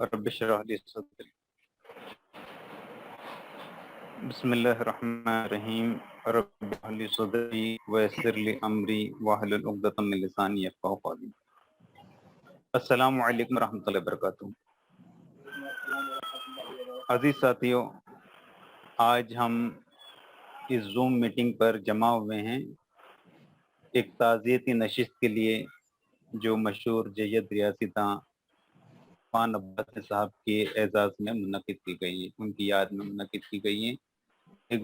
رب اشرح لي صدري بسم الله الرحمن الرحیم رب اشرح لي صدري ويسر لي امری واحلل عقدۃ من لسانی یفقهوا قولی۔ السلام علیکم ورحمۃ اللہ وبرکاتہ۔ عزیز ساتھیو، آج ہم اس زوم میٹنگ پر جمع ہوئے ہیں ایک تعزیتی نشست کے لیے جو مشہور جید ریاسی داں عثمان عباسی صاحب کے اعزاز میں منعقد کی گئی ہیں، ان کی یاد میں منعقد کی گئی ہیں۔ ایک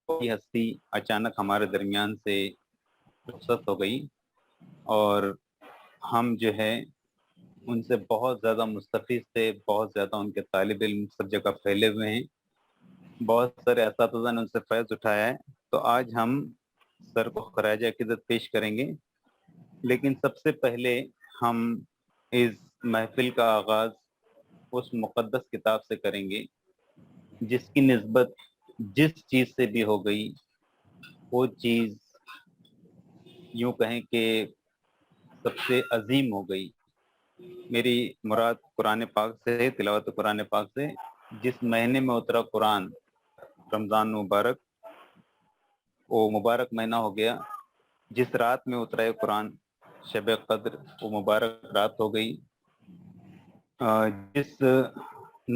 بڑی ہستی اچانک ہمارے درمیان سے رخصت ہو گئی اور ہم جو ہے ان سے بہت زیادہ مستفیض تھے، بہت زیادہ ان کے طالب علم سب جگہ پھیلے ہوئے ہیں، بہت سارے اساتذہ نے ان سے فیض اٹھایا ہے۔ تو آج ہم سر کو خراج عقیدت پیش کریں گے، لیکن سب سے پہلے ہم اس محفل کا آغاز اس مقدس کتاب سے کریں گے جس کی نسبت جس چیز سے بھی ہو گئی وہ چیز یوں کہیں کہ سب سے عظیم ہو گئی۔ میری مراد قرآن پاک سے ہے، تلاوت قرآن پاک سے۔ جس مہینے میں اترا قرآن، رمضان مبارک، وہ مبارک مہینہ ہو گیا۔ جس رات میں اترا قرآن، شب قدر، وہ مبارک رات ہو گئی۔ جس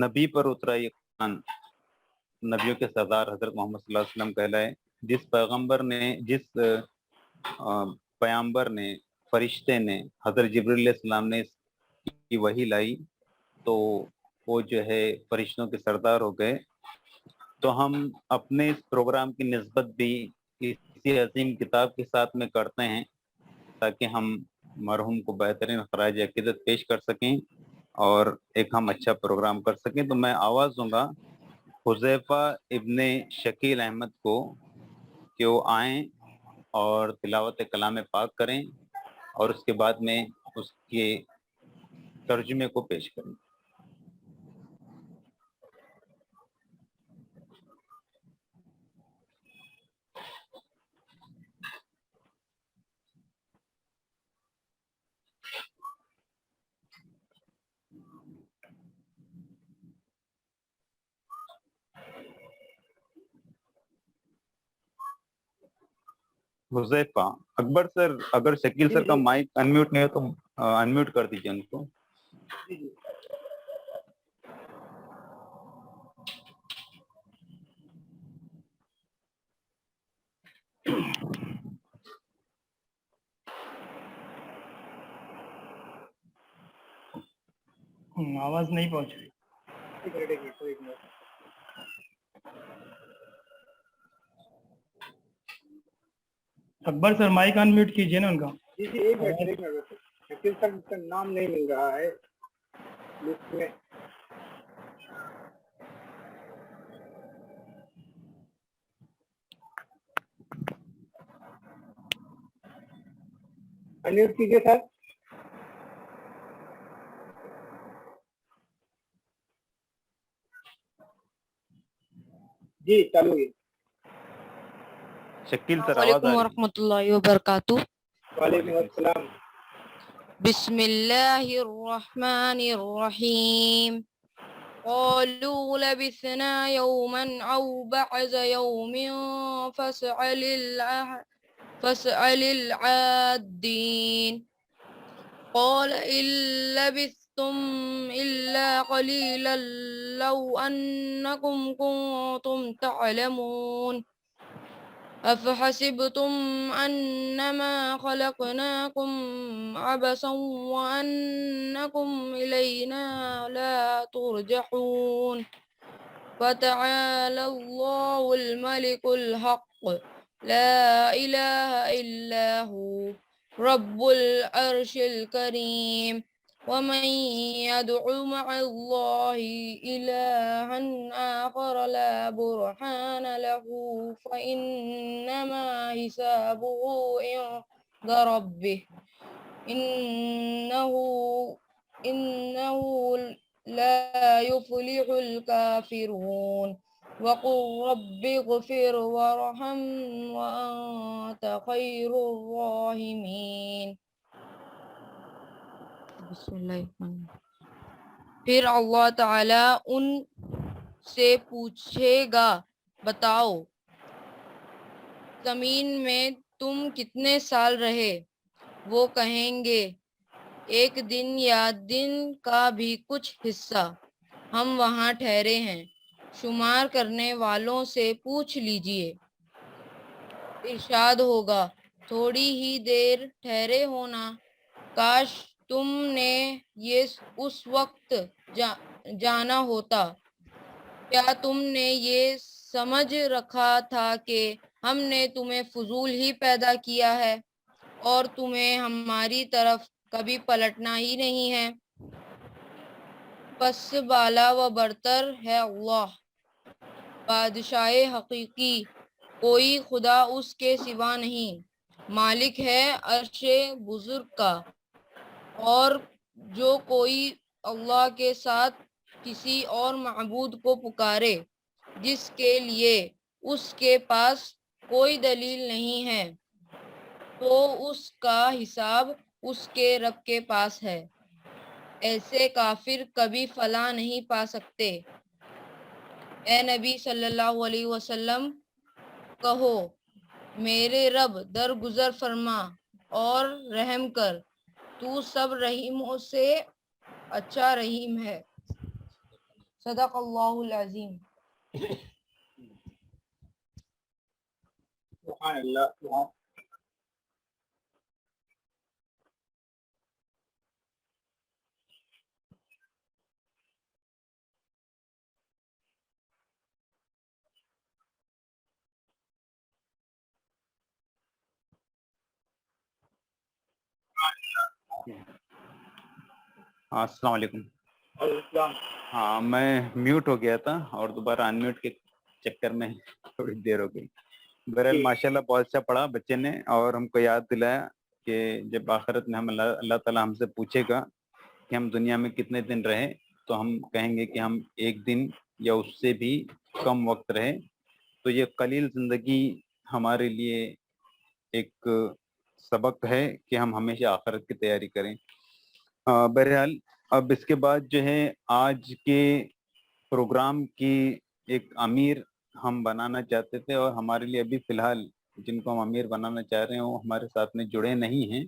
نبی پر اترا یہ قرآن، نبیوں کے سردار حضرت محمد صلی اللہ علیہ وسلم کہلائے۔ جس پیغمبر نے، جس پیامبر نے، فرشتے نے، حضرت جبریل علیہ السلام نے کی وحی لائی تو وہ جو ہے فرشتوں کے سردار ہو گئے۔ تو ہم اپنے اس پروگرام کی نسبت بھی اسی عظیم کتاب کے ساتھ میں کرتے ہیں تاکہ ہم مرحوم کو بہترین خراج عقیدت پیش کر سکیں اور ایک ہم اچھا پروگرام کر سکیں۔ تو میں آواز دوں گا حذیفہ ابن شکیل احمد کو کہ وہ آئیں اور تلاوت کلام پاک کریں اور اس کے بعد میں اس کے ترجمے کو پیش کریں۔ حذیفہ، اکبر سر اگر شکیل سر کا مائک انمیوٹ نہیں ہو تو انمیوٹ کر دیجیے ان کو۔ آواز نہیں پہنچ رہی۔ اکبر سر مائک ان میوٹ کیجیے نا ان کا۔ جی ایک منٹ شکیل سر کا نام نہیں مل رہا ہے لسٹ میں۔ انمیوٹ کیجیے سر۔ جی چالو ہے۔ شکیل سر السلام آواز علیکم آ رہی ورحمۃ اللہ وبرکاتہ۔ وعلیکم السلام۔ بسم اللہ الرحمن الرحیم۔ قالوا لبثنا يوما أو بعض يوم فاسأل العادين قال إن لبثتم إلا قليلا لو أنكم كنتم تعلمون أفحسبتم أنما خلقناكم عبثا وأنكم إلينا لا ترجعون فتعالى الله الملك الحق لا إله إلا هو رب العرش الكريم ومن يدع مع الله إلها آخر لا برهان له فإنما حسابه عند ربه إنه لا يفلح الكافرون وقل رب اغفر وارحم وأنت خير الراحمين۔ بسم اللہ الرحمن الرحیم۔ پھر اللہ تعالیٰ ان سے پوچھے گا بتاؤ زمین میں تم کتنے سال رہے؟ وہ کہیں گے ایک دن یا دن کا بھی کچھ حصہ ہم وہاں ٹھہرے ہیں، شمار کرنے والوں سے پوچھ لیجئے۔ ارشاد ہوگا تھوڑی ہی دیر ٹھہرے ہونا، کاش تم نے یہ اس وقت جانا ہوتا۔ کیا تم نے یہ سمجھ رکھا تھا کہ ہم نے تمہیں فضول ہی پیدا کیا ہے اور تمہیں ہماری طرف کبھی پلٹنا ہی نہیں ہے؟ پس بالا و برتر ہے اللہ، بادشاہ حقیقی، کوئی خدا اس کے سوا نہیں، مالک ہے عرش بزرگ کا، اور جو کوئی اللہ کے ساتھ کسی اور معبود کو پکارے جس کے لیے اس کے پاس کوئی دلیل نہیں ہے، تو اس کا حساب اس کے رب کے پاس ہے۔ ایسے کافر کبھی فلاح نہیں پا سکتے۔ اے نبی صلی اللہ علیہ وسلم کہو میرے رب درگزر فرما اور رحم کر، تو سب رحیموں سے اچھا رحیم ہے۔ صدق اللہ العظیم۔ سبحان اللہ سبحان السلام علیکم۔ السلام۔ ہاں میں میوٹ ہو گیا تھا اور دوبارہ ان میوٹ کے چکر میں تھوڑی دیر ہو گئی۔ بہرحال ماشاءاللہ بہت اچھا پڑھا بچے نے، اور ہم کو یاد دلایا کہ جب آخرت میں ہم اللہ تعالیٰ ہم سے پوچھے گا کہ ہم دنیا میں کتنے دن رہے، تو ہم کہیں گے کہ ہم ایک دن یا اس سے بھی کم وقت رہے۔ تو یہ قلیل زندگی ہمارے لیے ایک سبق ہے کہ ہم ہمیشہ آخرت کی تیاری کریں۔ بہرحال اب اس کے بعد جو ہے آج کے پروگرام کی ایک امیر ہم بنانا چاہتے تھے، اور ہمارے لیے ابھی فی الحال جن کو ہم امیر بنانا چاہ رہے ہیں وہ ہمارے ساتھ میں جڑے نہیں ہیں۔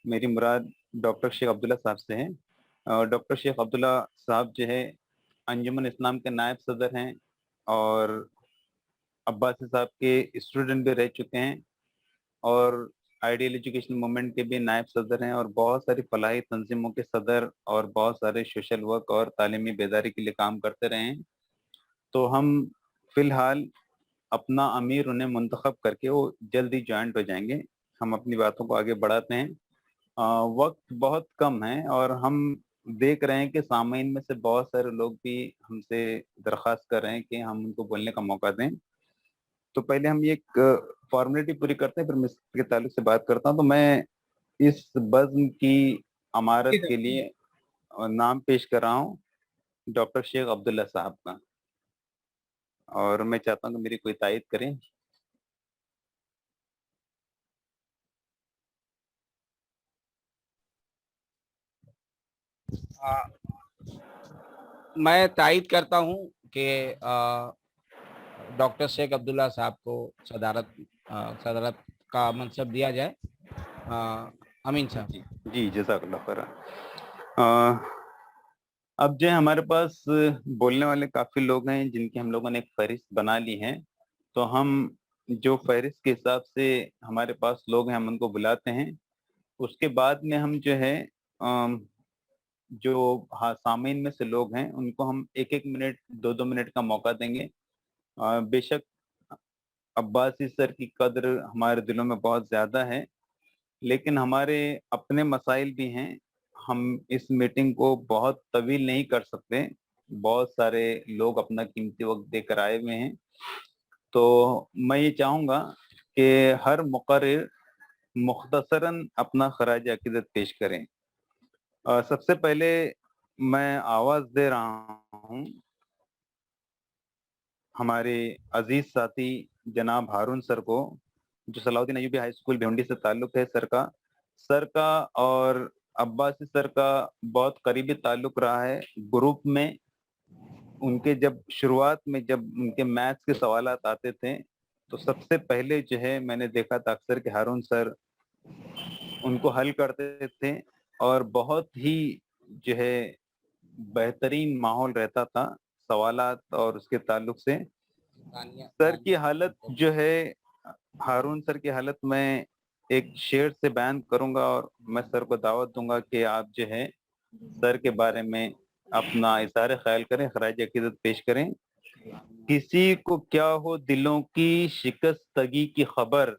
میری مراد ڈاکٹر شیخ عبداللہ صاحب سے ہے۔ ڈاکٹر شیخ عبداللہ صاحب جو ہے انجمن اسلام کے نائب صدر ہیں، اور عباسی صاحب کے اسٹوڈنٹ بھی رہ چکے ہیں، اور آئیڈیل ایجوکیشن موومنٹ کے بھی نائب صدر ہیں، اور بہت ساری فلاحی تنظیموں کے صدر، اور بہت سارے سوشل ورک اور تعلیمی بیداری کے لیے کام کرتے رہے ہیں۔ تو ہم فی الحال اپنا امیر انہیں منتخب کر کے وہ جلدی جوائنٹ ہو جائیں گے۔ ہم اپنی باتوں کو آگے بڑھاتے ہیں۔ وقت بہت کم ہے، اور ہم دیکھ رہے ہیں کہ سامعین میں سے بہت سارے لوگ بھی ہم سے درخواست کر رہے ہیں کہ ہم ان کو بولنے کا موقع دیں۔ تو پہلے ہم یہ ایک فارمیلٹی پوری کرتے ہیں، پھر میں اس کے تعلق سے بات کرتا ہوں۔ تو میں اس بزم کی امارت کے لیے نام پیش کر رہا ہوں ڈاکٹر شیخ عبداللہ صاحب کا، اور میں چاہتا ہوں کہ میری کوئی تائید کریں۔ میں تائید کرتا ہوں کہ ڈاکٹر شیخ عبداللہ صاحب کو صدارت کا منصب دیا جائے۔ امین صاحب۔ جی جزاک اللہ خیر۔ اب جو ہمارے پاس بولنے والے کافی لوگ ہیں جن کی ہم لوگوں نے ایک فہرست بنا لی ہے، تو ہم جو فہرست کے حساب سے ہمارے پاس لوگ ہیں ہم ان کو بلاتے ہیں۔ اس کے بعد میں ہم جو ہے جو سامعین میں سے لوگ ہیں ان کو ہم ایک ایک منٹ 2 منٹ کا موقع دیں گے۔ بے شک عباسی سر کی قدر ہمارے دلوں میں بہت زیادہ ہے، لیکن ہمارے اپنے مسائل بھی ہیں، ہم اس میٹنگ کو بہت طویل نہیں کر سکتے، بہت سارے لوگ اپنا قیمتی وقت دے کر آئے ہوئے ہیں۔ تو میں یہ چاہوں گا کہ ہر مقرر مختصراً اپنا خراج عقیدت پیش کریں۔ سب سے پہلے میں آواز دے رہا ہوں ہمارے عزیز ساتھی جناب ہارون سر کو، جو صلاح الدین ایوبی ہائی اسکول بھیونڈی سے تعلق ہے سر کا، اور अब्बासी सर का बहुत करीबी ताल्लुक रहा है ग्रुप में। उनके जब शुरुआत में जब उनके मैथ्स के सवालात आते थे तो सबसे पहले जो है मैंने देखा था अक्सर कि हारून सर उनको हल करते थे और बहुत ही जो है बेहतरीन माहौल रहता था सवालात और उसके ताल्लुक से। सर की हालत जो है, हारून सर की हालत में एक शेर से बयान करूंगा और मैं सर को दावत दूंगा कि आप जो है सर के बारे में अपना इज़हार ख्याल करें, खराज अकीदत पेश करें। किसी को क्या हो दिलों की शिकस्तगी की खबर,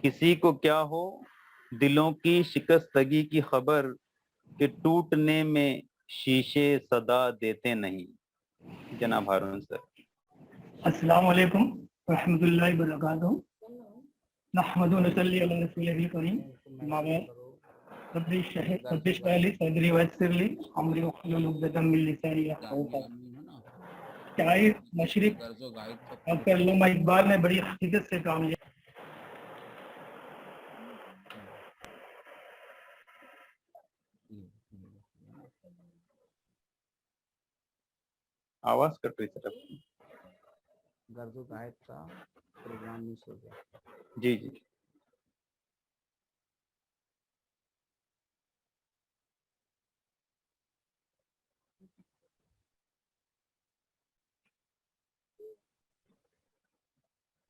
किसी को क्या हो दिलों की शिकस्तगी की खबर कि टूटने में शीशे सदा देते नहीं। जनाब हारून सर। अस्सलाम वालेकुम रहमतुल्लाहि व बरकातहू। नहमदु व नसल्ली अला रसूलिल करीम। अम्मा बाद। रब्बि इश्रह ली सदरी वयस्सिर ली अमरी वहलुल उक़दतम मिन लिसानी यफ़क़हू क़ौली। शायर मशरिक डॉक्टर अल्लामा इकबाल ने बड़ी हकीकत से काम लिया। आवाज कट रही सर आपकी। गर्जो गायब का प्रोग्राम मिस हो गया। जी जी।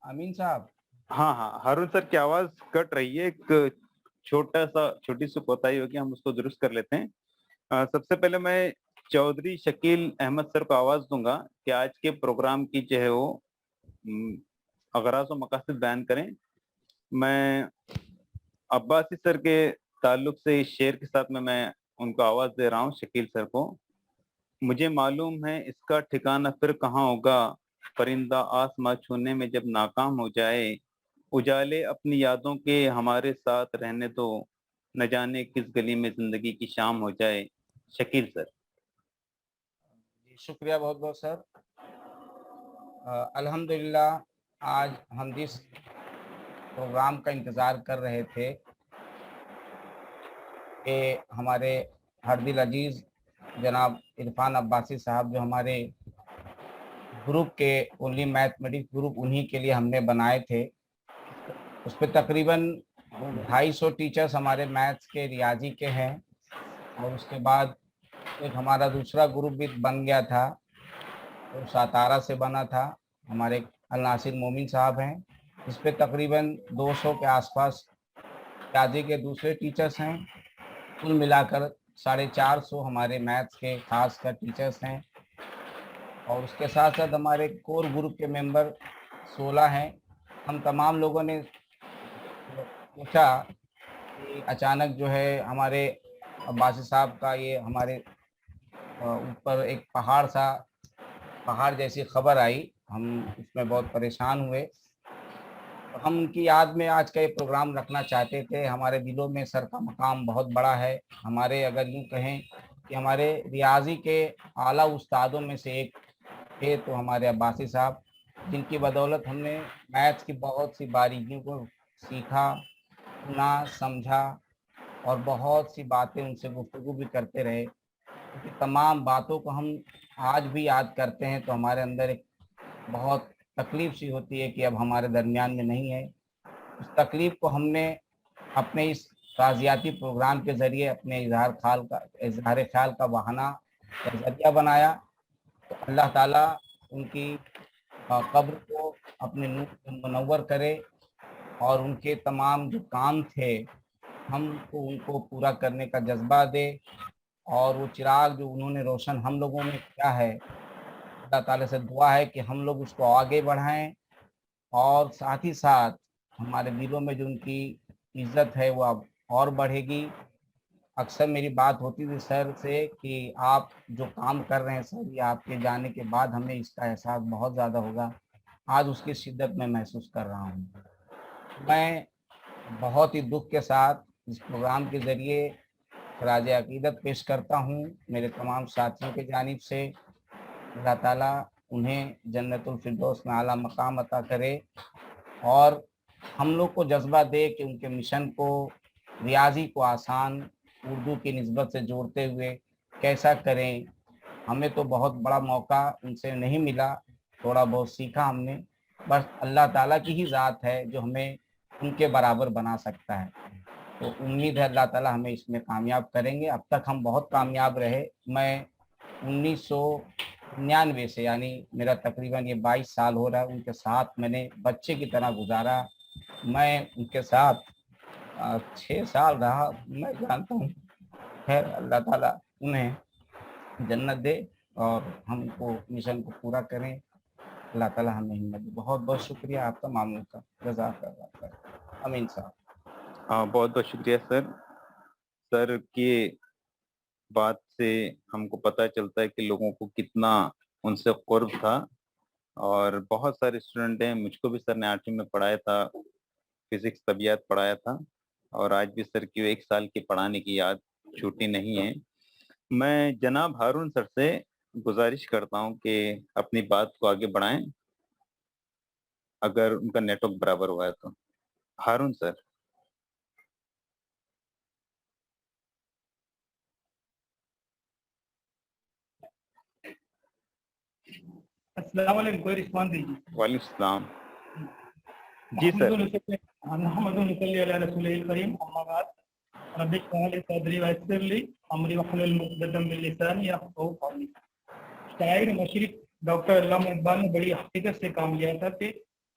अमीन साहब, हाँ हाँ, हारून सर की आवाज कट रही है, एक छोटी सी कोताही होगी, हम उसको दुरुस्त कर लेते हैं। सबसे पहले मैं चौधरी शकील अहमद सर को आवाज दूंगा कि आज के प्रोग्राम की जो है वो अगराज व मकासद बयान करें। मैं अब्बासी सर के ताल्लुक से इस शेर के साथ में मैं उनको आवाज दे रहा हूँ, शकील सर को। मुझे मालूम है इसका ठिकाना फिर कहाँ होगा, परिंदा आसमां छूने में जब नाकाम हो जाए, उजाले अपनी यादों के हमारे साथ रहने दो, न जाने किस गली में जिंदगी की शाम हो जाए। शकील सर। शुक्रिया बहुत बहुत सर। अल्हम्दुलिल्लाह आज हम जिस प्रोग्राम का इंतज़ार कर रहे थे कि हमारे हरदिल अजीज़ जनाब इरफान अब्बासी साहब जो हमारे ग्रुप के ओनली मैथमेटिक्स ग्रुप उन्हीं के लिए हमने बनाए थे, उस पर तकरीबन 250 टीचर्स हमारे मैथ्स के रियाजी के हैं और उसके बाद एक हमारा दूसरा ग्रुप भी बन गया था, वो सातारा से बना था, हमारे अल नासिर मोमिन साहब हैं। इस पे तकरीबन 200 के आसपास रियाजी के दूसरे टीचर्स हैं। कुल मिलाकर 450 हमारे मैथ्स के खास कर टीचर्स हैं और उसके साथ साथ हमारे कोर ग्रुप के मेंबर 16 हैं। हम तमाम लोगों ने पूछा कि अचानक जो है हमारे अब्बासी साहब का ये हमारे ऊपर एक पहाड़ जैसी खबर आई, हम उसमें बहुत परेशान हुए। तो हम उनकी याद में आज का ये प्रोग्राम रखना चाहते थे। हमारे दिलों में सर का मकाम बहुत बड़ा है। हमारे अगर यूँ कहें कि हमारे रियाजी के आला उस्तादों में से एक थे तो हमारे अब्बासी साहब, जिनकी बदौलत हमने मैथ्स की बहुत सी बारीकियों को सीखा, सुना, समझा और बहुत सी बातें उनसे गुफ्तगू भी करते रहे। क्योंकि तमाम बातों को हम आज भी याद करते हैं तो हमारे अंदर एक बहुत तकलीफ सी होती है कि अब हमारे दरमियान में नहीं है। उस तकलीफ को हमने अपने इस ताज़ियाती प्रोग्राम के ज़रिए अपने इजहार ख्याल का बहाना या ज़रिया बनाया। तो अल्लाह ताला उनकी कब्र को अपने नूर से मुनव्वर करे और उनके तमाम जो काम थे हमको उनको पूरा करने का जज्बा दे और वो चिराग जो उन्होंने रोशन हम लोगों में किया है, अल्लाह ताला से दुआ है कि हम लोग उसको आगे बढ़ाएं और साथ ही साथ हमारे दिलों में जो उनकी इज्जत है वो अब और बढ़ेगी। अक्सर मेरी बात होती थी सर से कि आप जो काम कर रहे हैं सर, ये आपके जाने के बाद हमें इसका एहसास बहुत ज़्यादा होगा। आज उसकी शिद्दत में महसूस कर रहा हूँ। मैं बहुत ही दुख के साथ इस प्रोग्राम के ज़रिए खराज अकीदत पेश करता हूँ मेरे तमाम साथियों के जानिब से। अल्लाह ताला उन्हें जन्नतुल फिरदौस में आला मकाम अता करे और हम लोग को जज्बा दे कि उनके मिशन को, रियाजी को आसान उर्दू की निस्बत से जोड़ते हुए कैसा करें। हमें तो बहुत बड़ा मौका उनसे नहीं मिला, थोड़ा बहुत सीखा हमने, बस अल्लाह ताला की ही ज़ात है जो हमें उनके बराबर बना सकता है। तो उम्मीद है अल्लाह ताला हमें इसमें कामयाब करेंगे। अब तक हम बहुत कामयाब रहे। मैं 1999 से, यानी मेरा तकरीबन ये 22 साल हो रहा है, उनके साथ मैंने बच्चे की तरह गुजारा। मैं उनके साथ 6 साल रहा। मैं जानता हूँ, खैर अल्लाह ताला उन्हें जन्नत दे और हम उनको मिशन को पूरा करें। अल्लाह ताला हमें हिम्मत दे। बहुत बहुत शुक्रिया आपका, मामून का, जज़ाकल्लाह खैर। अमीन साहब। हाँ, बहुत बहुत शुक्रिया सर। सर की बात से हमको पता चलता है कि लोगों को कितना उनसे क़ुर्ब था, और बहुत सारे स्टूडेंट हैं, मुझको भी सर ने 8वीं में पढ़ाया था, फिजिक्स तबियत पढ़ाया था, और आज भी सर की 1 साल की पढ़ाने की याद छूटी नहीं है। मैं जनाब हारून सर से गुजारिश करता हूं कि अपनी बात को आगे बढ़ाएं, अगर उनका नेटवर्क बराबर हुआ है तो। हारून सर। अस्सलाम वालेकुम, कोई रिस्पॉन्स दीजिए। वालेकुम सलाम। जी सर। शायर मशरिक डॉक्टर अल्लामा इकबाल ने बड़ी हकीकत से काम लिया था कि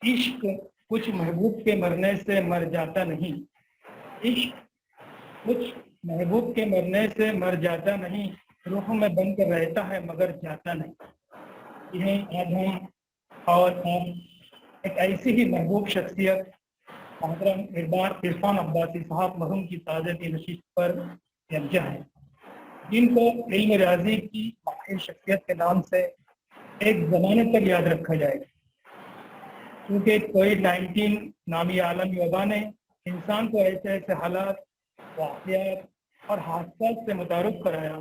इश्क कुछ महबूब के मरने से मर जाता नहीं, इश्क कुछ महबूब के मरने से मर जाता नहीं, रूह में बनकर रहता है मगर जाता नहीं। यह आज हम और आप एक ऐसी ही महबूब शख्सियत मोहतरम इरफान अब्बासी साहब मरहूम की ताज़ियती नशिस्त पर यकजा है, जिनको इल्म रियाजी की माहिर शख्सियत के नाम से एक ज़माने तक याद रखा जाएगा, क्योंकि कोविड-19 नामी आलमी वबा ने इंसान को ऐसे ऐसे हालात, वाक़ियात और हादसात से मुतारुफ कराया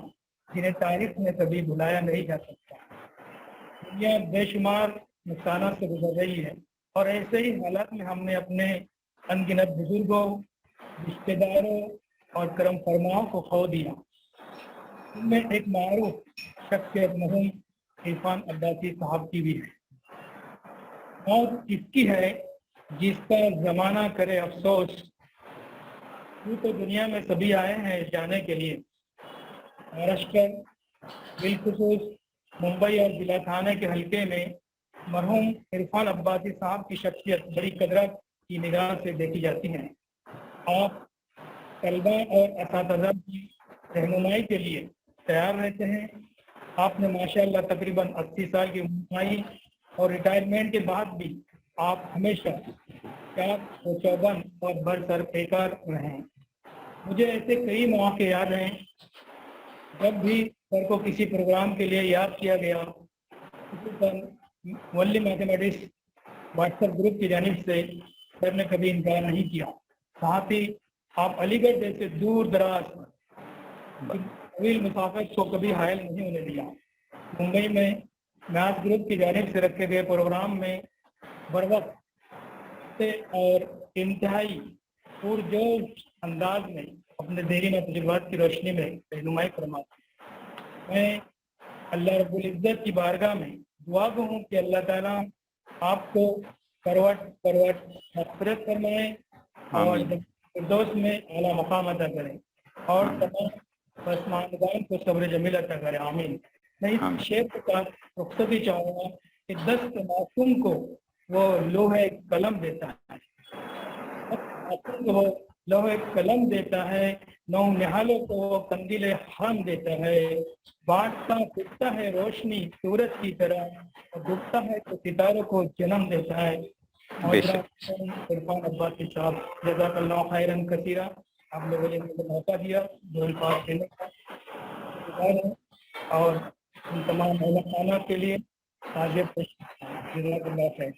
जिन्हें तारीख में कभी भुलाया नहीं जा सकता। दुनिया बेशुमार नुकसानात से गुजर रही है, और ऐसे ही हालात में हमने अपने अनगिनत बुजुर्गों, रिश्तेदारों और करम फरमाओं को खो दिया। इनमें एक मारूफ शख्सियत मरहूम इरफान अब्बासी साहब की भी है, और इसकी है जिसका ज़माना करे अफसोस। यूँ तो दुनिया में सभी आए हैं जाने के लिए, महाराष्ट्र बिलखुसूस मुंबई और जिला थाने के हल्के में मरहूम इरफान अब्बासी साहब की शख्सियत बड़ी कदर की निगाह से देखी जाती है। आप तलबा और असातिज़ा की रहनुमाई के लिए तैयार रहते हैं। आपने माशाअल्लाह तकरीबन 80 साल की उम्र पाई, और रिटायरमेंट के बाद भी आप हमेशा चाक और चौबंद और बरसर बेकार रहे। मुझे ऐसे कई मौके याद हैं जब भी सर को किसी प्रोग्राम के लिए याद किया गया, वल्ली मैथमेटिक्स व्हाट्सएप ग्रुप की जानिब से सर ने कभी इनकार नहीं किया। साथ ही आप अलीगढ़ जैसे दूर दराज तवील मुसाफिर को कभी हायल नहीं होने दिया। मुंबई में मैथ ग्रुप की जानिब से रखे गए प्रोग्राम में बर वक्त से और इंतहाई पुरजोश अंदाज में अपने देरीन तजुर्बात की रोशनी में रहनुमाई फरमाती। मैं अल्लाह रब्बुल इज़्ज़त की बारगाह में दुआ गो हूँ कि अल्लाह ताला आपको करवट करवट मग़फ़िरत फरमाए और फिरदौस में आला मकाम अता करें, और तमाम पसमानदान को सब्र जमील अता करें। आमीन। मैं इस शेर के साथ रुखसती चाहूँगा कि दस्त मासूम को वो लोहे कलम देता है, वो लोहे कलम देता है, नौ निहालों को वो कंदीले हरम देता है, बांटता फूटता है रोशनी सूरज की तरह, और डूबता है तो सितारों को जन्म देता है। इरफान अब्बासी साहब जज़ाकल्लाहु खैरन कसीरा, आप लोगों ने मुझे मौका दिया दो अल्फाज देने का, और इन तमाम मेहमानों के लिए जज़ाकल्लाहु खैर।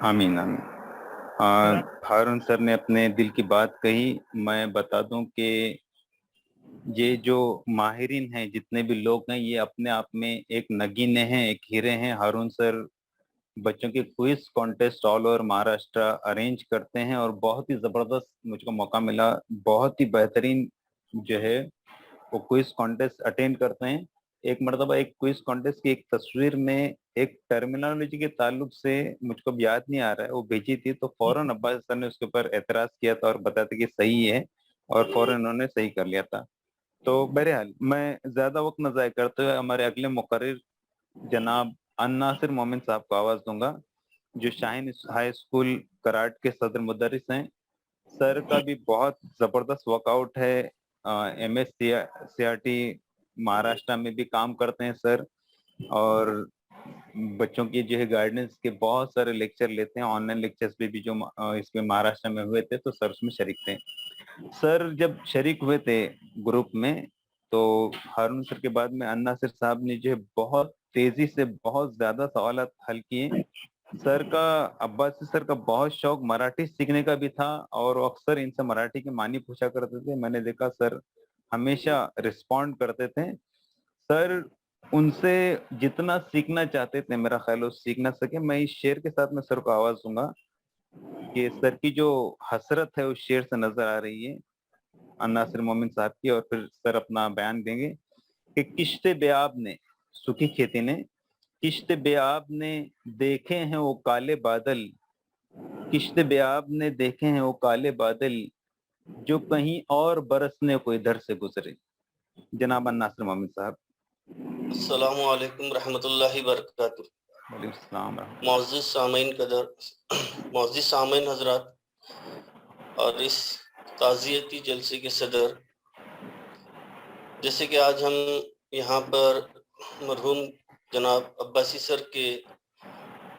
आमीन आमीन। हारून सर ने अपने दिल की बात कही। मैं बता दूं कि ये जो माहिरीन हैं, जितने भी लोग हैं, ये अपने आप में एक नगीने हैं, एक हीरे हैं। हारून सर बच्चों के quiz contest all over Maharashtra arrange करते हैं, और बहुत ही ज़बरदस्त मुझको मौका मिला, बहुत ही बेहतरीन जो है वो क्विज कॉन्टेस्ट अटेंड करते हैं। एक मरतबा एक क्विज कॉन्टेस्ट की एक तस्वीर में एक टर्मिनोलॉजी के ताल्लुक से मुझको अब याद नहीं आ रहा है, वो भेजी थी, तो फौरन अब्बास सर ने उसके ऊपर एतराज किया था और बताया था कि सही है, और फौरन उन्होंने सही कर लिया था। तो बहरहाल मैं ज्यादा वक्त न ज़ाया करते हुए हमारे अगले मुकर्रिर जनाब अन्नासिर मोमिन साहब को आवाज दूंगा, जो शाहीन हाई स्कूल कराट के सदर मुदर्रिस हैं। सर का भी बहुत जबरदस्त वर्कआउट है, एमएस सीआरटी महाराष्ट्र में भी काम करते हैं सर, और बच्चों की जो है गाइडेंस के बहुत सारे लेक्चर लेते हैं, ऑनलाइन लेक्चर्स भी जो इसमें महाराष्ट्र में हुए थे तो सर उसमें शरीक थे। सर जब शरीक हुए थे ग्रुप में, तो हारून सर के बाद में अन्नासिर साहब ने जो है बहुत तेजी से बहुत ज्यादा सवाल हल किए। सर का अब्बासी सर का बहुत शौक मराठी सीखने का भी था, और वो अक्सर इनसे मराठी के मानी पूछा करते थे। मैंने देखा सर हमेशा रिस्पॉन्ड करते थे। सर उनसे जितना सीखना चाहते थे, मेरा ख्याल वो सीख ना सके। मैं इस शेर के साथ में सर को आवाज दूंगा कि सर की जो हसरत है उस शेर से नजर आ रही है अन्नासिर मोमिन साहब की, और फिर सर अपना बयान देंगे कि किश्ते बेआब ने, सूखी खेती ने, किश्ते बेआब ने देखे हैं वो काले बादल, किश्ते बेआब ने देखे हैं वो काले बादल, जो कहीं और बरसने को इधर से गुजरे। जनाब अन्नासिर मोमिन साहब। अस्सलामु अलैकुम रहमतुल्लाहि बरकातुहू। वालेकुम सलाम। मुअज़्ज़िज़ सामीन कदर, मुअज़्ज़िज़ सामीन हज़रात और इस ताज़ियती जलसे के सदर, जैसे कि आज हम यहाँ पर मरहूम जनाब अब्बासी सर के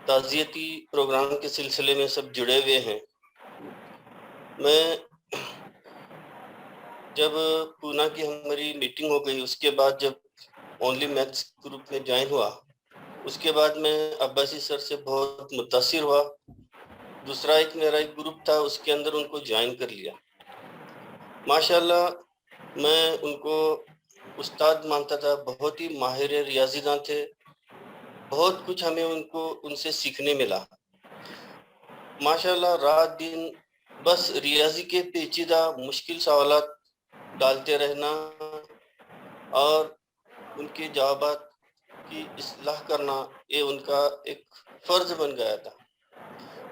ताज़ियती प्रोग्राम के सिलसिले में सब जुड़े हुए हैं। मैं जब पूना की हमारी मीटिंग हो गई, उसके बाद जब ओनली मैथ्स ग्रुप में ज्वाइन हुआ, उसके बाद मैं अब्बासी सर से बहुत मुतासिर हुआ। दूसरा एक मेरा एक ग्रुप था, उसके अंदर उनको ज्वाइन कर लिया। माशाल्लाह मैं उनको उस्ताद मानता था, बहुत ही माहिर रियाजीदान थे, बहुत कुछ हमें उनसे सीखने मिला। माशाल्लाह रात दिन बस रियाजी के पेचीदा मुश्किल सवालात डालते रहना और उनके जवाबात की इस्लाह करना, ये उनका एक फ़र्ज बन गया था।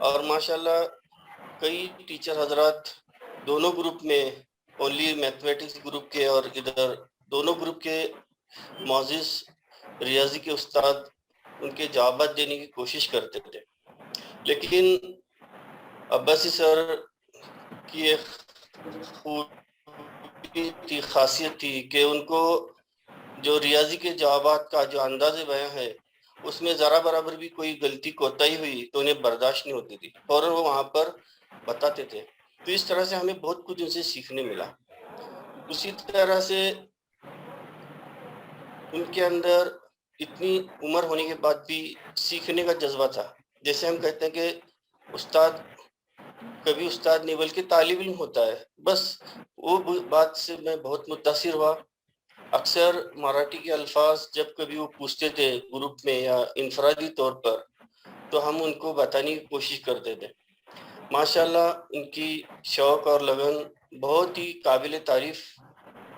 और माशाल्लाह कई टीचर हजरात दोनों ग्रुप में, ओनली मैथमेटिक्स ग्रुप के और इधर दोनों ग्रुप के मौजिज़ रियाजी के उस्ताद उनके जवाबात देने की कोशिश करते थे। लेकिन अब्बासी सर की एक खूबी थी, खासियत थी कि उनको जो रियाजी के जवाबात का जो अंदाज़ बयां है, उसमें ज़रा बराबर भी कोई गलती कोताही हुई तो उन्हें बर्दाश्त नहीं होती थी, और वो वहाँ पर बताते थे। तो इस तरह से हमें बहुत कुछ उनसे सीखने मिला। उसी तरह से उनके अंदर इतनी उम्र होने के बाद भी सीखने का जज्बा था। जैसे हम कहते हैं कि उस्ताद कभी उस्ताद नहीं बल्कि तालिब इल्म होता है, बस वो बात से मैं बहुत मुतासिर हुआ। अक्सर मराठी के अल्फाज जब कभी वो पूछते थे ग्रुप में या इनफरादी तौर पर, तो हम उनको बताने की कोशिश करते थे। माशाल्लाह उनकी शौक़ और लगन बहुत ही काबिल तारीफ़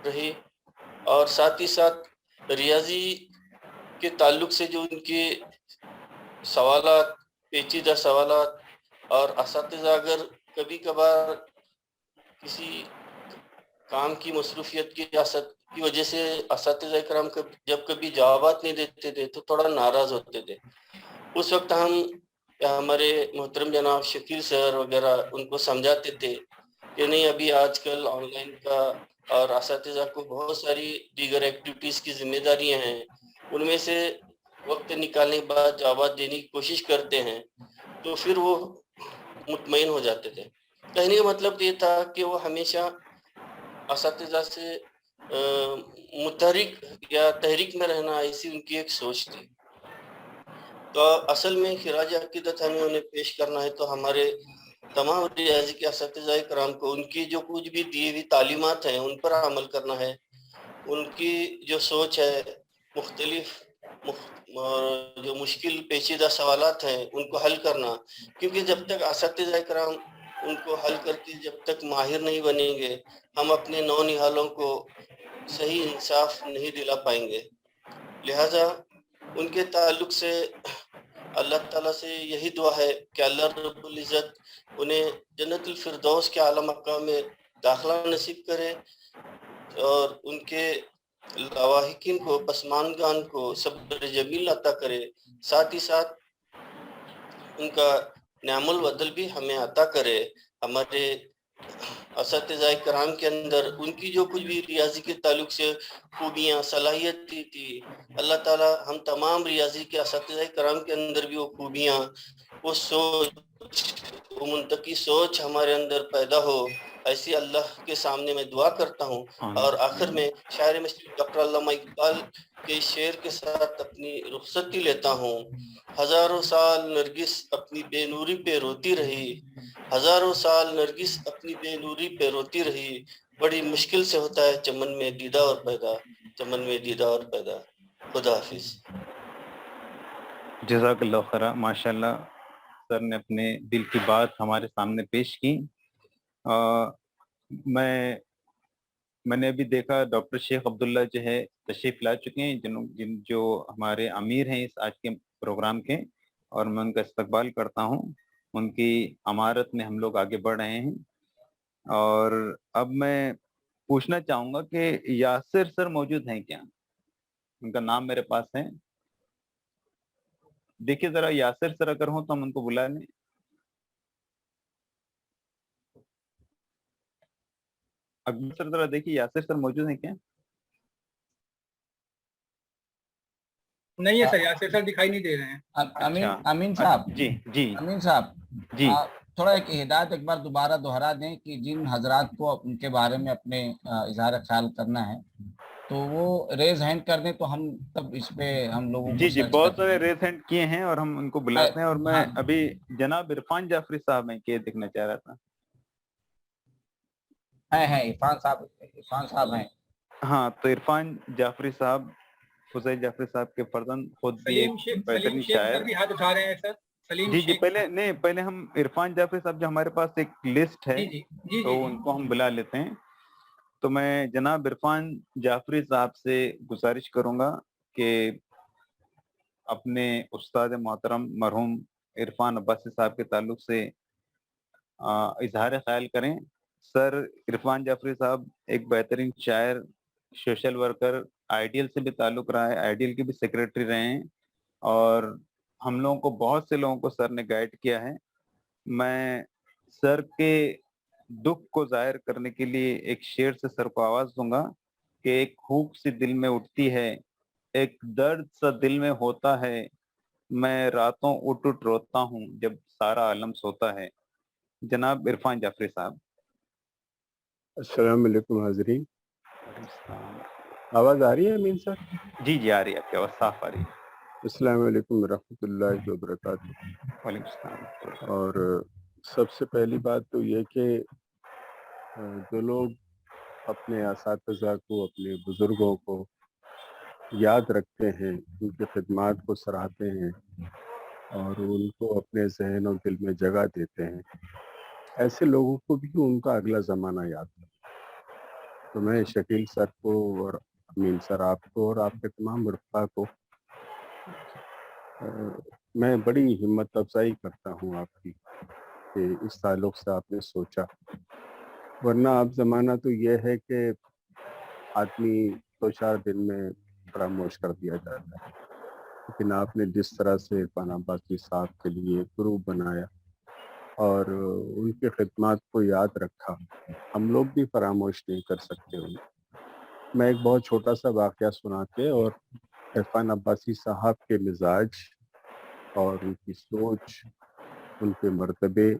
रही, और साथ ही साथ रियाजी के ताल्लुक से जो उनके सवालात, पेचीदा सवालात, और असातिज़ा अगर कभी कभार किसी काम की मसरूफियत की वजह से असातिज़ा इकराम जब कभी जवाबात नहीं देते थे तो थोड़ा नाराज़ होते थे। उस वक्त हम हमारे मोहतरम जनाब शकील सर वगैरह उनको समझाते थे कि नहीं, अभी आजकल ऑनलाइन का और असातिज़ा को बहुत सारी दीगर एक्टिविटीज़ की जिम्मेदारियां हैं, उनमें से वक्त निकालने के बाद जवाब देने की कोशिश करते हैं, तो फिर वो मुतमईन हो जाते थे। कहने का मतलब ये था कि वो हमेशा असातिज़ा से मुतहरिक या तहरीक में रहना, ऐसी उनकी एक सोच थी। तो असल में खिराज अकीदत हमें उन्हें पेश करना है तो हमारे तमाम रियाजी के असातिज़ा कराम को उनकी जो कुछ भी दी हुई तालीमात हैं उन पर अमल करना है। उनकी जो सोच है, मुख्तलिफ जो मुश्किल पेचीदा सवालात हैं उनको हल करना, क्योंकि जब तक असातिज़ा कराम ان کو حل کر کے جب تک ماہر نہیں بنیں گے ہم اپنے نونہالوں کو صحیح انصاف نہیں دلا پائیں گے. لہٰذا ان کے تعلق سے اللہ تعالیٰ سے یہی دعا ہے کہ اللہ رب العزت انہیں جنت الفردوس کے اعلیٰ مقام میں داخلہ نصیب کرے اور ان کے لواحقین کو پسماندگان کو صبر جمیل عطا کرے. ساتھ ہی ساتھ ان کا نعم البدل بھی ہمیں عطا کرے. ہمارے اساتذہ کرام کے اندر ان کی جو کچھ بھی ریاضی کے تعلق سے خوبیاں صلاحیت تھی اللہ تعالیٰ ہم تمام ریاضی کے اساتذہ کرام کے اندر بھی وہ خوبیاں وہ سوچ وہ منطقی سوچ ہمارے اندر پیدا ہو ایسی اللہ کے سامنے میں دعا کرتا ہوں. اور آخر میں شاعر مصری ڈاکٹر علامہ اقبال کے شعر کے ساتھ اپنی رخصتی لیتا ہوں. ہزاروں سال نرگس اپنی بے نوری پہ روتی رہی ہزاروں سال نرگس اپنی بے نوری پہ روتی رہی بڑی مشکل سے ہوتا ہے چمن میں دیدہ اور پیدا چمن میں دیدہ اور پیدا. خدا حافظ. جزاک اللہ خیر. ماشاء اللہ سر نے اپنے دل کی بات ہمارے سامنے پیش کی. میں نے ابھی دیکھا ڈاکٹر شیخ عبداللہ جو ہے تشریف لا چکے ہیں جو ہمارے امیر ہیں اس آج کے پروگرام کے, اور میں ان کا استقبال کرتا ہوں. ان کی امارت میں ہم لوگ آگے بڑھ رہے ہیں. اور اب میں پوچھنا چاہوں گا کہ یاسر سر موجود ہیں کیا؟ ان کا نام میرے پاس ہے. دیکھیے ذرا یاسر سر اگر ہوں تو ہم ان کو بلا لیں. اکبر سر ذرا دیکھیے یاسر سر موجود ہیں کیا؟ نہیں ہے سر, یاسر سر دکھائی نہیں دے رہے ہیں. امین صاحب جی جی امین صاحب جی تھوڑا ایک ہدایت ایک بار دوبارہ دوہرا دیں کہ جن حضرات کو ان کے بارے میں اپنے اظہار خیال کرنا ہے تو وہ ریز ہینڈ کر دیں تو ہم تب اس پہ ہم لوگوں کو جی بہت سارے ریز ہینڈ کیے ہیں اور ہم ان کو بلاتے ہیں. اور میں ابھی جناب عرفان جعفری صاحب ہیں کہ دیکھنا چاہ رہا تھا. ہیں عرفان صاحب ہیں. ہاں تو عرفان جعفری صاحب حسین جعفری صاحب کے فرزند خود بھی ایک بہترین شاعر بھی ہاتھ اٹھا رہے ہیں سر. جی پہلے ہم عرفان جعفری صاحب جو ہمارے پاس ایک لسٹ ہے تو ان کو ہم بلا لیتے ہیں. تو میں جناب عرفان جعفری صاحب سے گزارش کروں گا کہ اپنے استاد محترم مرحوم عرفان عباسی صاحب کے تعلق سے اظہار خیال کریں. سر عرفان جعفری صاحب ایک بہترین شاعر, سوشل ورکر, آئیڈیل سے بھی تعلق رہا ہے, آئیڈیل کے بھی سیکریٹری رہے ہیں, اور ہم لوگوں کو بہت سے لوگوں کو سر نے گائیڈ کیا ہے. میں سر کے دکھ کو ظاہر کرنے کے لیے ایک شعر سے سر کو آواز دوں گا کہ ایک خوب سی دل میں اٹھتی ہے, ایک درد سا دل میں ہوتا ہے, میں راتوں اٹھ اٹھ روتا ہوں جب سارا عالم سوتا ہے. جناب عرفان جعفری صاحب. السلام علیکم حاضرین. آواز آ رہی ہے امین سر؟ جی آ رہی ہے, آپ کی آواز صاف آ رہی ہے. السلام علیکم ورحمۃ اللہ وبرکاتہ. وعلیکم السلام. اور سب سے پہلی بات تو یہ کہ جو لوگ اپنے اساتذہ کو, اپنے بزرگوں کو یاد رکھتے ہیں, ان کی خدمات کو سراہتے ہیں اور ان کو اپنے ذہن اور دل میں جگہ دیتے ہیں, ایسے لوگوں کو بھی ان کا اگلا زمانہ یاد ہے. تو میں شکیل سر کو اور امین سر آپ کو اور آپ کے تمام رفقا کو میں بڑی ہمت افزائی کرتا ہوں آپ کی کہ اس تعلق سے آپ نے سوچا. ورنہ اب زمانہ تو یہ ہے کہ آدمی 2-4 دن میں فراموش کر دیا جاتا ہے, لیکن آپ نے جس طرح سے عرفان عباسی صاحب کے لیے گروپ بنایا اور ان کی خدمات کو یاد رکھا, ہم لوگ بھی فراموش نہیں کر سکتے انہیں. میں ایک بہت چھوٹا سا واقعہ سنا کے اور عرفان عباسی صاحب کے مزاج اور ان کی سوچ, ان کے مرتبے,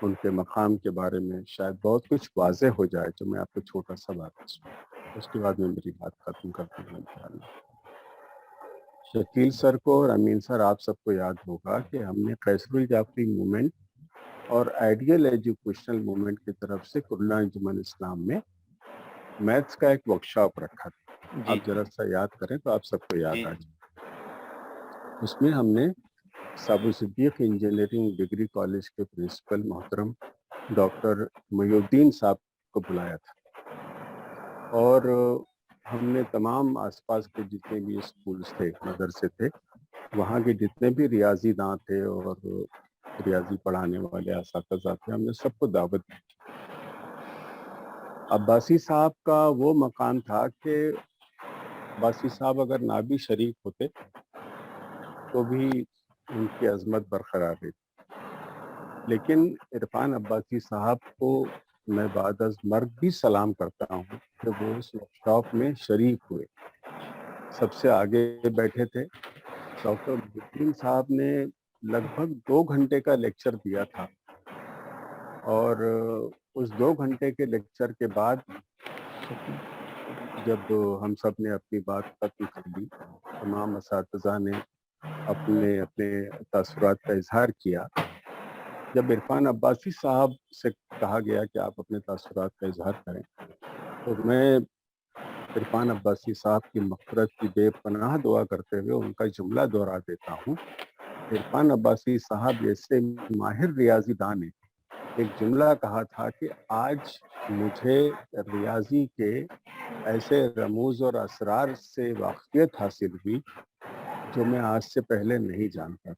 ان کے مقام کے بارے میں شاید بہت کچھ واضح ہو جائے, جو میں آپ کو چھوٹا سا واقعہ سنا. اس کے بعد میں میری بات ختم کرتا ہوں انشاءاللہ. شکیل سر کو اور امین سر آپ سب کو یاد ہوگا کہ ہم نے قیصر الجعفری موومنٹ اور آئیڈیل ایجوکیشنل موومنٹ کی طرف سے کرلا انجمن اسلام میں میتھس کا ایک ورکشاپ رکھا تھا. آپ ذرا سا یاد کریں تو آپ سب کو یاد آ جائے. اس میں ہم نے साबु सिद्दीक इंजीनियरिंग डिग्री कॉलेज के प्रिंसिपल मोहतरम डॉक्टर मुहिउद्दीन साहब को बुलाया था और हमने तमाम आसपास के जितने भी स्कूल्स थे, मदरसे थे, वहाँ के जितने भी रियाजी दां थे और रियाजी पढ़ाने वाले असातिज़ा थे, हमने सबको दावत दी। अब्बासी साहब का वो मकाम था कि अब्बासी साहब अगर ना भी शरीक होते तो भी उनकी अजमत बरकरार रहती, लेकिन इरफान अब्बासी साहब को मैं बाद अज़ मर्ग भी सलाम करता हूँ कि वो इस वर्कशॉप में शरीक हुए, सबसे आगे बैठे थे। डॉक्टर मुहिउद्दीन साहब ने लगभग 2 घंटे का लेक्चर दिया था और उस 2 घंटे के लेक्चर के बाद जब हम सब ने अपनी बात खत्म कर दी, तमाम असातिज़ा ने अपने अपने तासुरात का इजहार किया। जब इरफान अब्बासी साहब से कहा गया कि आप अपने तासुरात का इजहार करें, तो मैं इरफान अब्बासी साहब की मग़फ़िरत की बेपनाह दुआ करते हुए उनका जुमला दोहरा देता हूँ। इरफान अब्बासी साहब जैसे माहिर रियाजी दान ने एक जुमला कहा था कि आज मुझे रियाजी के ऐसे रमूज़ और असरार से वाक़फ़ियत हासिल हुई जो मैं आज से पहले नहीं जानता।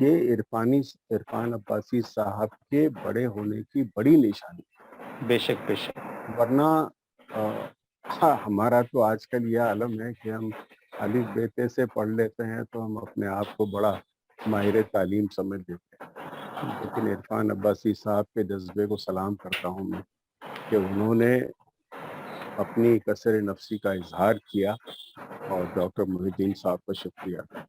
ये इरफान अब्बासी साहब के बड़े होने की बड़ी निशानी। बेशक बेशक। वरना हमारा तो आजकल यह आलम है कि हम अलिफ बेते से पढ़ लेते हैं तो हम अपने आप को बड़ा माहिर तालीम समझ लेते हैं, लेकिन इरफान अब्बासी साहब के जज्बे को सलाम करता हूँ मैं कि उन्होंने अपनी कसर नफ्सी का इजहार किया और डॉक्टर मुहिउद्दीन साहब का शुक्रिया।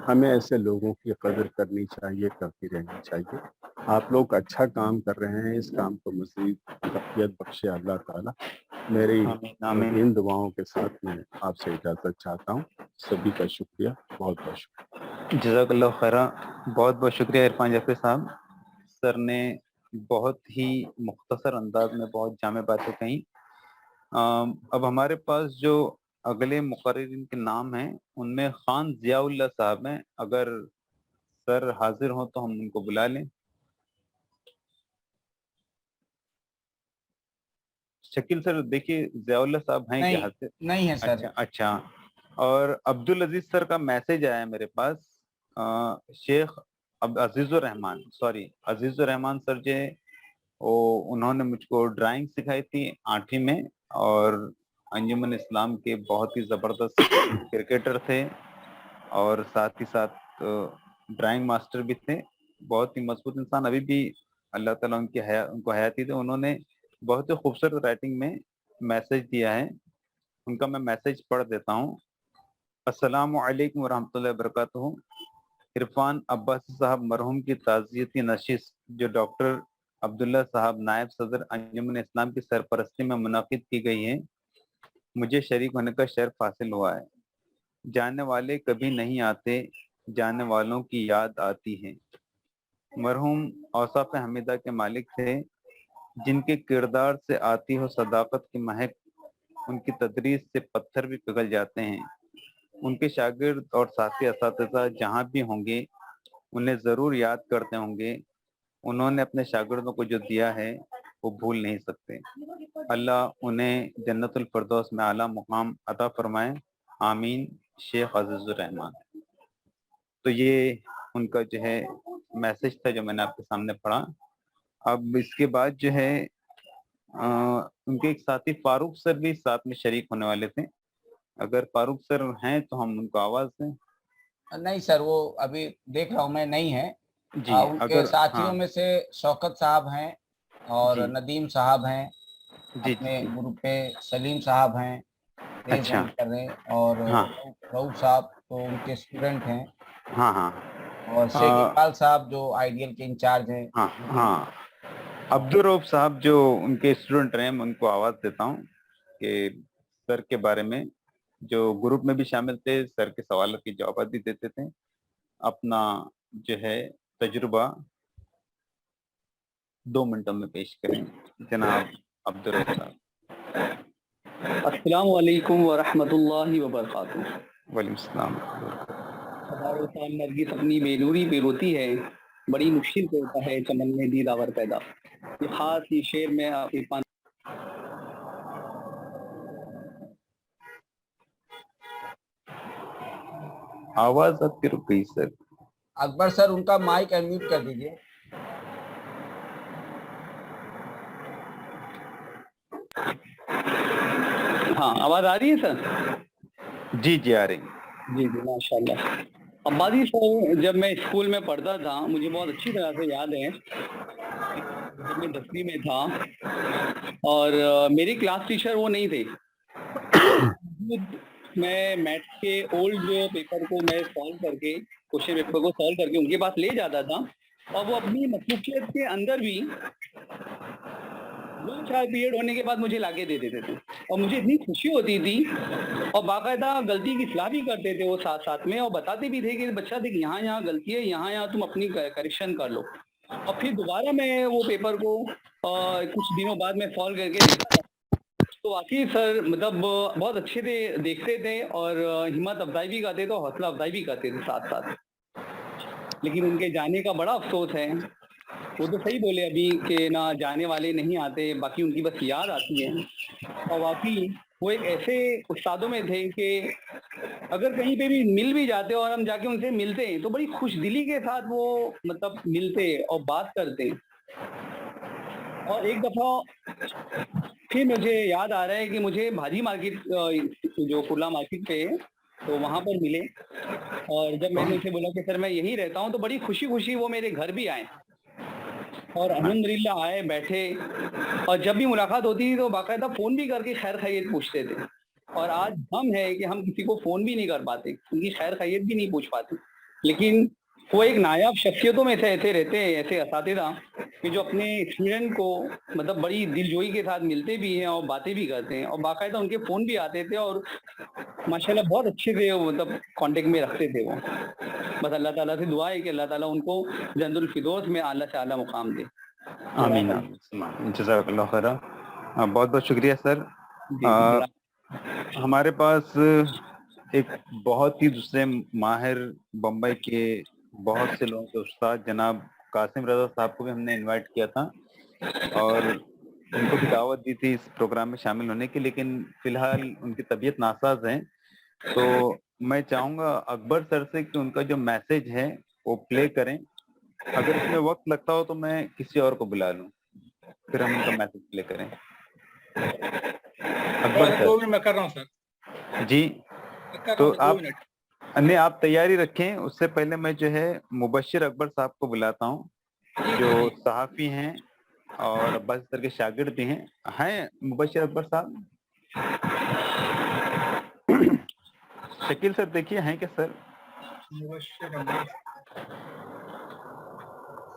हमें ऐसे लोगों की कदर करनी चाहिए, करती रहनी चाहिए। आप लोग अच्छा काम कर रहे हैं, इस काम को मज़ीद बरकत बख्शे अल्लाह ताला। मेरी आमीन आमीन। इन दुआओं के साथ मैं आपसे इजाज़त चाहता हूँ। सभी का शुक्रिया, बहुत बहुत शुक्रिया। जज़ाकल्लाह खैरा। बहुत बहुत शुक्रिया इरफान जाफरी साहब। सर ने बहुत ही मुख्तसर अंदाज में बहुत जामे बातें कही। अब हमारे पास जो अगले मुकर्रिरीन के नाम हैं उनमें खान ज़ियाउल्लाह साहब हैं। अगर सर हाजिर हों तो हम उनको बुला लें। शकील सर देखिए ज़ियाउल्लाह साहब हैं क्या हाजिर? नहीं है सर। अच्छा। और अब्दुल अजीज सर का मैसेज आया है मेरे पास। शेख अब अजीजुर रहमान सर जो है वो उन्होंने मुझको ड्राइंग सिखाई थी 8वीं में और अंजुमन इस्लाम के बहुत ही ज़बरदस्त क्रिकेटर थे और साथ ही साथ ड्राइंग मास्टर भी थे। बहुत ही मजबूत इंसान, अभी भी अल्लाह ताला उनको हयाती थे। उन्होंने बहुत ही खूबसूरत राइटिंग में मैसेज दिया है, उनका मैं मैसेज पढ़ देता हूँ। अस्सलामु अलैकुम वरहमतुल्लाहि वबरकातुहू। इरफान अब्बासी साहब मरहूम की ताज़ियती नशिस्त जो डॉक्टर अब्दुल्ला साहब नायब सदर अंजुमन इस्लाम की सरपरस्ती में मुनाकिद की गई है, मुझे शरीक होने का शर्फ हासिल हुआ है। जाने वाले कभी नहीं आते, जाने वालों की याद आती है। मरहूम औसाफ हमीदा के मालिक थे, जिनके किरदार से आती हो सदाकत की महक, उनकी तदरीस से पत्थर भी पिघल जाते हैं। उनके शागिर्द और साथी असातिज़ा जहाँ भी होंगे उन्हें ज़रूर याद करते होंगे। उन्होंने अपने शागिर्दों को जो दिया है वो भूल नहीं सकते। अल्लाह उन्हें जन्नतुल फिरदौस में आला मुकाम अता फरमाए, आमीन। शेख अजीजुर रहमान। तो ये उनका जो है मैसेज था जो मैंने आपके सामने पढ़ा। अब इसके बाद जो है उनके एक साथी फारूक सर भी साथ में शरीक होने वाले थे। अगर फारूक सर हैं तो हम उनको आवाज दें। नहीं सर, वो अभी देख रहा हूँ मैं, नहीं है जी उनके अगर साथियों हाँ में से शौकत साहब हैं और जी नदीम साहब हैं, जी अपने जी ग्रुप पे सलीम साहब हैं, तेज अच्छा रन कर रहे हैं, और हाँ रऊफ साहब तो उनके स्टूडेंट हैं, हाँ हाँ और शेख इकबाल साहब जो आइडियल के इंचार्ज हैं। हाँ हाँ अब्दुल रऊफ साहब जो उनके स्टूडेंट रहे, मैं उनको आवाज देता हूँ कि सर के बारे में, जो ग्रुप में भी शामिल थे, सर के सवालों की जवाब भी देते थे, अपना जो है तजुर्बा 2 मिनटों में पेश करें। जनाब अब्दुल रऊफ साहब। अस्सलामु अलैकुम व रहमतुल्लाहि व बरकातुहू। वालेकुम सलाम। हजारों साल नरगिस अपनी बेनूरी पे रोती है, बड़ी मुश्किल से होता है चमन में दीदावर पैदा। ये खास ये शेर में इरफान आवाज आपकी रुक गई सर। अकबर सर उनका माइक अनम्यूट कर दीजिए। हाँ, आवाज आ रही है सर? जी जी आ रही। जी जी माशाल्लाह। अब्बासी सर, जब मैं स्कूल में पढ़ता था मुझे बहुत अच्छी तरह से याद है, जब मैं 10वीं में था और मेरी क्लास टीचर वो नहीं थे। मैं मैथ्स के ओल्ड पेपर को मैं सॉल्व करके, क्वेश्चन पेपर को सॉल्व करके उनके पास ले जाता था और वो अपनी मसरूफियत के अंदर भी 2-4 पीरियड होने के बाद मुझे लाके दे देते थे और मुझे इतनी खुशी होती थी और बाकायदा गलती की इस्लाह भी करते थे वो साथ साथ में और बताते भी थे कि बच्चा देख यहाँ गलती है, यहाँ तुम अपनी करेक्शन कर लो। और फिर दोबारा मैं वो पेपर को कुछ दिनों बाद में सॉल्व करके देखा तो वाकई सर मतलब बहुत अच्छे थे, देखते थे और हिम्मत अफजाई भी करते थे, हौसला अफजाई भी करते थे साथ साथ। लेकिन उनके जाने का बड़ा अफसोस है। वो तो सही बोले अभी कि ना जाने वाले नहीं आते, बाकी उनकी बस याद आती है। और वाकई वो एक ऐसे उस्तादों में थे कि अगर कहीं पे भी मिल भी जाते और हम जाके उनसे मिलते तो बड़ी खुश दिली के साथ वो मतलब मिलते और बात करते। और एक दफ़ा फिर मुझे याद आ रहा है कि मुझे भाजी मार्केट जो कुर्ला मार्केट पे है तो वहाँ पर मिले और जब मैंने उनसे बोला कि सर मैं यहीं रहता हूँ तो बड़ी खुशी खुशी वो मेरे घर भी आए और अल्हम्दुलिल्लाह आए, बैठे और जब भी मुलाकात होती थी तो बाकायदा फ़ोन भी करके खैर खैरियत पूछते थे। और आज हम है कि हम किसी को फ़ोन भी नहीं कर पाते, उनकी खैर खैरियत भी नहीं पूछ पाते। लेकिन वो एक नायाब शख्सियतों में से ऐसे रहते हैं, ऐसे असातिज़ा कि जो अपने स्टूडेंट को मतलब बड़ी दिलजोई के साथ मिलते भी हैं और बातें भी करते हैं और बाकायदा उनके फ़ोन भी आते थे और माशाल्लाह बहुत अच्छे से वो मतलब कांटेक्ट में रखते थे वो। बस अल्लाह ताला से दुआ है कि अल्लाह ताला उनको जन्नतुल फिरदौस में आला से आला मुकाम दे। आमीन जज़ाकल्लाह खैरा। बहुत बहुत शुक्रिया सर। हमारे पास एक बहुत ही दूसरे माहिर बम्बई के बहुत से लोगों के उस्ताद जनाब कासिम रजा साहब को भी हमने इनवाइट किया था और उनको भी दावत दी थी इस प्रोग्राम में शामिल होने की, लेकिन फिलहाल उनकी तबीयत नासाज है। तो मैं चाहूँगा अकबर सर से कि उनका जो मैसेज है वो प्ले करें। अगर इसमें वक्त लगता हो तो मैं किसी और को बुला लूँ, फिर हम उनका मैसेज प्ले करें। अकबर सर। मैं कर रहा हूँ सर जी, तो आप 2 मिनट। नहीं, आप तैयारी रखें। उससे पहले मैं जो है मुबश्शिर अकबर साहब को बुलाता हूँ जो सहाफ़ी हैं और अब्बासी सर के शागिर्द भी हैं मुबश्शिर अकबर साहब। शकील सर देखिए हैं क्या सर?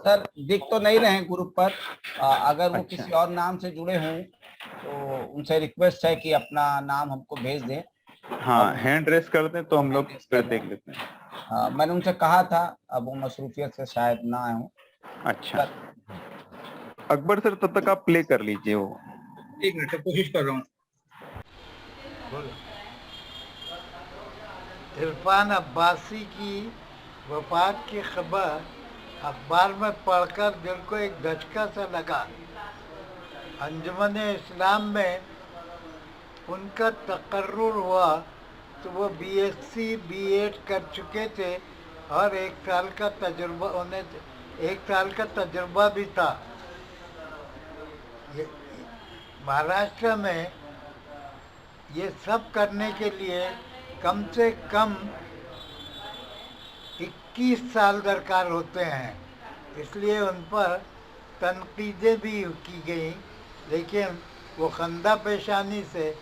सर दिख तो नहीं रहे हैं ग्रुप पर। अगर वो अच्छा। किसी और नाम से जुड़े हों तो उनसे रिक्वेस्ट है कि अपना नाम हमको भेज दें। हाँ, हैंड रेस कर दें तो हम लोग फिर देख लेते हैं। मैंने उनसे कहा था, अब वो मसरूफियत से शायद ना आए हों। अच्छा, अकबर सर तब तक आप प्ले कर लीजिए वो। 1 मिनट कोशिश कर रहा हूँ। इरफान अब्बासी की वफात की खबर अखबार में पढ़कर दिल को एक धचका सा लगा। अंजुमन इस्लाम में उनका तकर्रुर हुआ तो वो BSc B.Ed कर चुके थे और 1 साल का तजुर्बा उन्हें 1 साल का तजुर्बा भी था। महाराष्ट्र में ये सब करने के लिए कम से कम 21 साल दरकार होते हैं, इसलिए उन पर तनकीदें भी की गई, लेकिन वो खंदा पेशानी से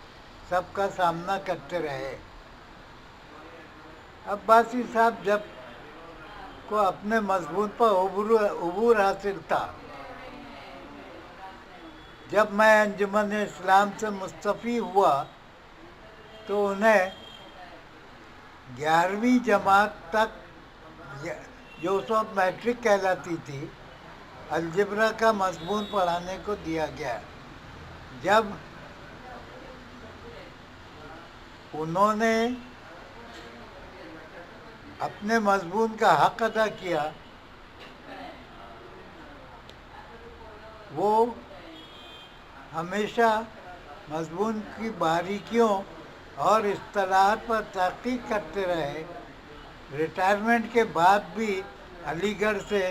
सबका सामना करते रहे। अब्बासी साहब जब को अपने मजबूत पर उबूर हासिल था। जब मैं अंजुमन इस्लाम से मुस्तफ़ी हुआ तो उन्हें 11वीं जमात तक, जो उस वक्त मैट्रिक कहलाती थी, अलजबरा का मजमून पढ़ाने को दिया गया। जब उन्होंने अपने मजमून का हक अदा किया, वो हमेशा मजमून की बारीकियों और इस्तिलाहात पर तहकीक करते रहे। रिटायरमेंट के बाद भी अलीगढ़ से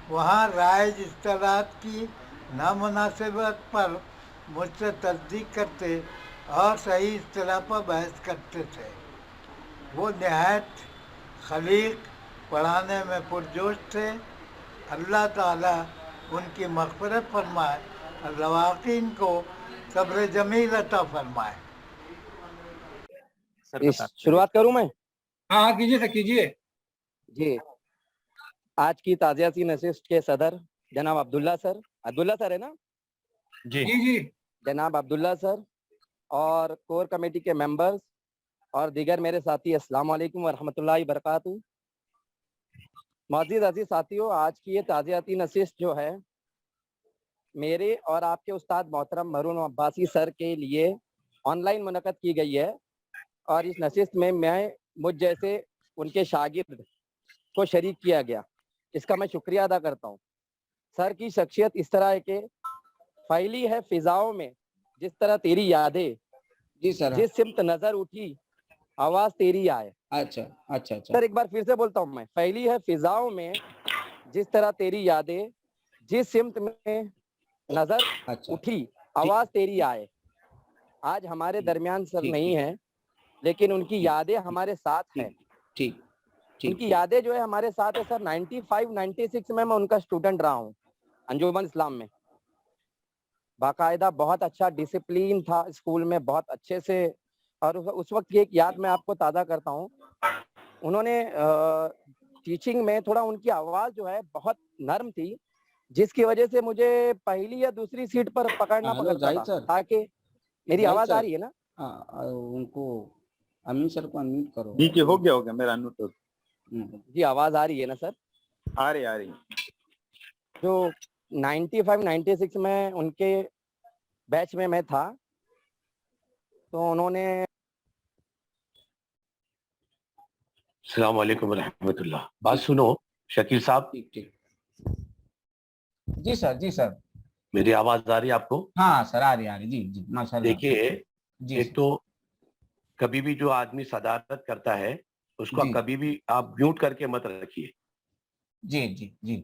वहाँ राइज इस्तिलाहात की नामुनासिबत पर मुझसे तस्दीक करते और सही इस्तिलाह पर बहस करते थे। वो नहायत खलीक, पढ़ाने में पुरजोश थे। अल्लाह ताला उनकी मग़फ़िरत फरमाए और लवाक़ीन को सब्र जमील अता फरमाए। शुरुआत करूं मैं? हाँ हाँ कीजिए सर, कीजिए। जी, आज की ताज़ियाती नशिस्त के सदर जनाब अब्दुल्ला सर है ना? जी जी। जनाब अब्दुल्ला सर और कोर कमेटी के मेंबर्स और दीगर मेरे साथी, अस्सलाम वालेकुम व रहमतुल्लाहि बरकातहू। मौजूद अजीज साथियों, आज की ये ताज़ियाती नशिस्त जो है मेरे और आपके उस्ताद मोहतरम मरून अब्बासी सर के लिए ऑनलाइन मुनक़द की गई है और इस नशिस्त में मैं मुझ जैसे उनके शागिर्द को शरीक किया गया। इसका मैं शुक्रिया अदा करता हूँ। सर की शख्सियत इस तरह है कि फैली है फिजाओं में जिस तरह तेरी यादें, जी सर। जिस सिमत नजर उठी आवाज तेरी आए। अच्छा अच्छा अच्छा सर एक बार फिर से बोलता हूँ मैं, फैली है फिजाओं में जिस तरह तेरी यादें, जिस सिमत में नजर अच्छा उठी आवाज तेरी आए। आज हमारे दरमियान सर ठीक, नहीं ठीक। है, लेकिन उनकी यादें हमारे साथ हैं। ठीक ठीक उनकी यादें जो है हमारे साथ है सर। 95-96 में मैं उनका स्टूडेंट रहा हूँ अंजुमन इस्लाम में। बाकायदा बहुत अच्छा डिसिप्लिन था स्कूल में, बहुत अच्छे से। और उस वक्त की एक याद मैं आपको ताज़ा करता हूँ। उन्होंने टीचिंग में थोड़ा उनकी आवाज़ जो है बहुत नर्म थी, जिसकी वजह से मुझे पहली या दूसरी सीट पर पकड़ना पड़ता था ताकि मेरी आवाज़ आ रही है ना? उनको अमीन सर को अनम्यूट करो। जी हो गया मेरा अनम्यूट हो गया। जी आवाज़ आ रही है ना सर? आ रही। जो 95-96 में उनके बैच में मैं था, तो उन्होंने अस्सलाम वालेकुम रहमतुल्लाह। बात सुनो शकील साहब। ठीक ठीक। जी सर, जी सर। मेरी आवाज आ रही है आपको? हाँ सर, आ रही जी जी माशाल्लाह। देखिए, जी एक तो कभी भी जो आदमी सदारत करता है उसको जी। कभी भी आप म्यूट करके मत रखिए। जी जी जी।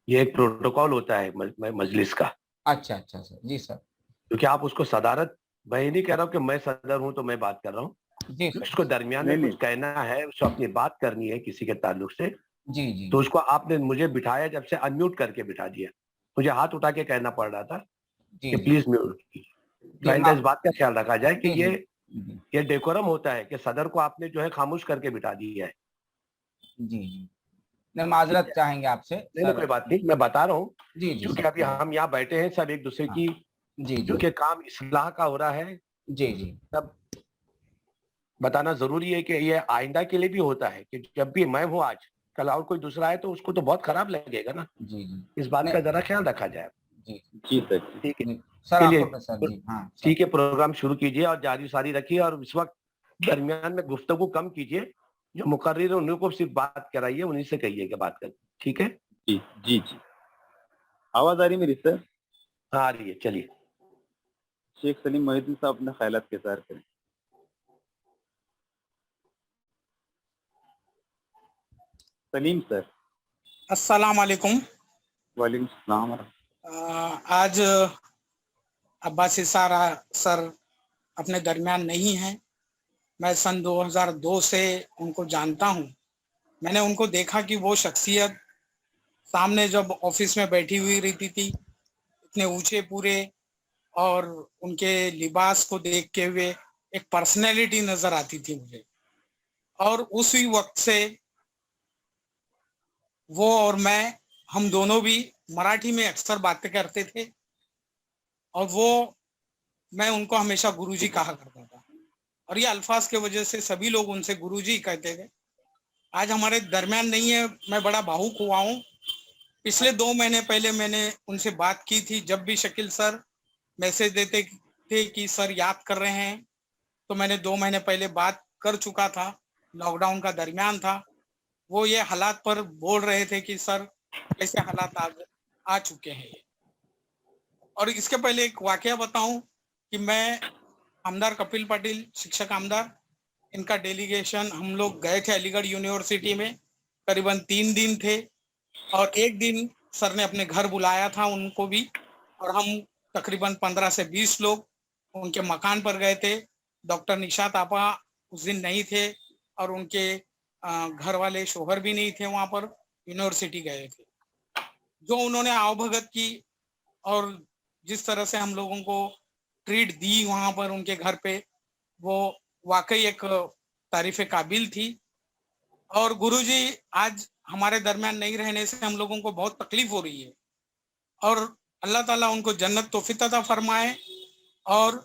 ये एक प्रोटोकॉल होता है मजलिस का। अच्छा अच्छा सर। जी सर। क्योंकि आप उसको सदारत, मैं ये नहीं कह रहा हूँ कि मैं सदर हूँ तो मैं बात कर रहा हूँ। जी सर। उसको दरमियान में कुछ कहना है, उसको अपनी बात करनी है किसी के ताल्लुक से, जी जी। तो उसको आपने मुझे बिठाया, जब से अनम्यूट करके बिठा दिया। मुझे हाथ उठा के कहना पड़ रहा था जी कि जी। प्लीज म्यूट कीजिए। तो आइंदा इस बात का ख्याल रखा जाए कि जी, जी। ये डेकोरम होता है कि सदर को आपने जो है खामोश करके बिठा दिया है। जी जी। नहीं, माजरत चाहेंगे आपसे। नहीं कोई बात नहीं, मैं बता रहा हूँ जी जी क्योंकि सर। अभी हम यहाँ बैठे हैं सब एक दूसरे की, जी जी क्योंकि काम इस्लाह का हो रहा है। जी जी। तब बताना जरूरी है कि ये आइंदा के लिए भी होता है कि जब भी मैं हूँ आज, कल और कोई दूसरा है तो उसको तो बहुत खराब लगेगा ना। जी जी। इस बात का जरा ख्याल रखा जाए। जी जी सर। ठीक है सर, चलिए, आपको सर जी। हाँ ठीक है, प्रोग्राम शुरू कीजिए और जारी सारी रखिए और इस वक्त दरमियान में गुफ्तगू कम कीजिए। जो मुकर्रिर है उन्हीं को सिर्फ बात कराइए, उन्हीं से कहिए कि बात कर। ठीक है जी जी जी। आवाज आ रही मेरी सर? हाँ आ रही है। चलिए शेख सलीम मोहिद्दीन साहब अपने ख्यालात के साथ करें। सलीम सर। अस्सलाम वालेकुम। वालेकुम सलाम। आज अब्बासी सर अपने दरमियान नहीं हैं। मैं सन 2002 से उनको जानता हूं। मैंने उनको देखा कि वो शख्सियत सामने जब ऑफिस में बैठी हुई रहती थी, इतने ऊंचे पूरे, और उनके लिबास को देख के हुए एक पर्सनैलिटी नजर आती थी मुझे। और उसी वक्त से वो और मैं, हम दोनों भी मराठी में अक्सर बातें करते थे और मैं उनको हमेशा गुरुजी कहा करता था और ये अल्फाज के वजह से सभी लोग उनसे गुरुजी कहते थे। आज हमारे दरमियान नहीं है, मैं बड़ा भावुक हुआ हूँ। पिछले 2 महीने पहले मैंने उनसे बात की थी। जब भी शकील सर मैसेज देते थे कि सर याद कर रहे हैं, तो मैंने 2 महीने पहले बात कर चुका था। लॉकडाउन का दरमियान था वो ये हालात पर बोल रहे थे कि सर कैसे हालात आ चुके हैं ये। और इसके पहले एक वाकया बताऊं कि मैं आमदार कपिल पाटिल, शिक्षक आमदार, इनका डेलीगेशन हम लोग गए थे अलीगढ़ यूनिवर्सिटी में, करीबन 3 दिन थे और एक दिन सर ने अपने घर बुलाया था उनको भी, और हम तकरीबन 15 से 20 लोग उनके मकान पर गए थे। डॉक्टर निशात आपा उस दिन नहीं थे और उनके घर वाले शोहर भी नहीं थे, वहां पर यूनिवर्सिटी गए थे। जो उन्होंने आवभगत की और जिस तरह से हम लोगों को ट्रीट दी वहां पर उनके घर पे, वो वाकई एक तारीफ काबिल थी। और गुरुजी आज हमारे दरमियान नहीं रहने से हम लोगों को बहुत तकलीफ हो रही है, और अल्लाह ताला उनको जन्नत तौफीक अता फरमाए। और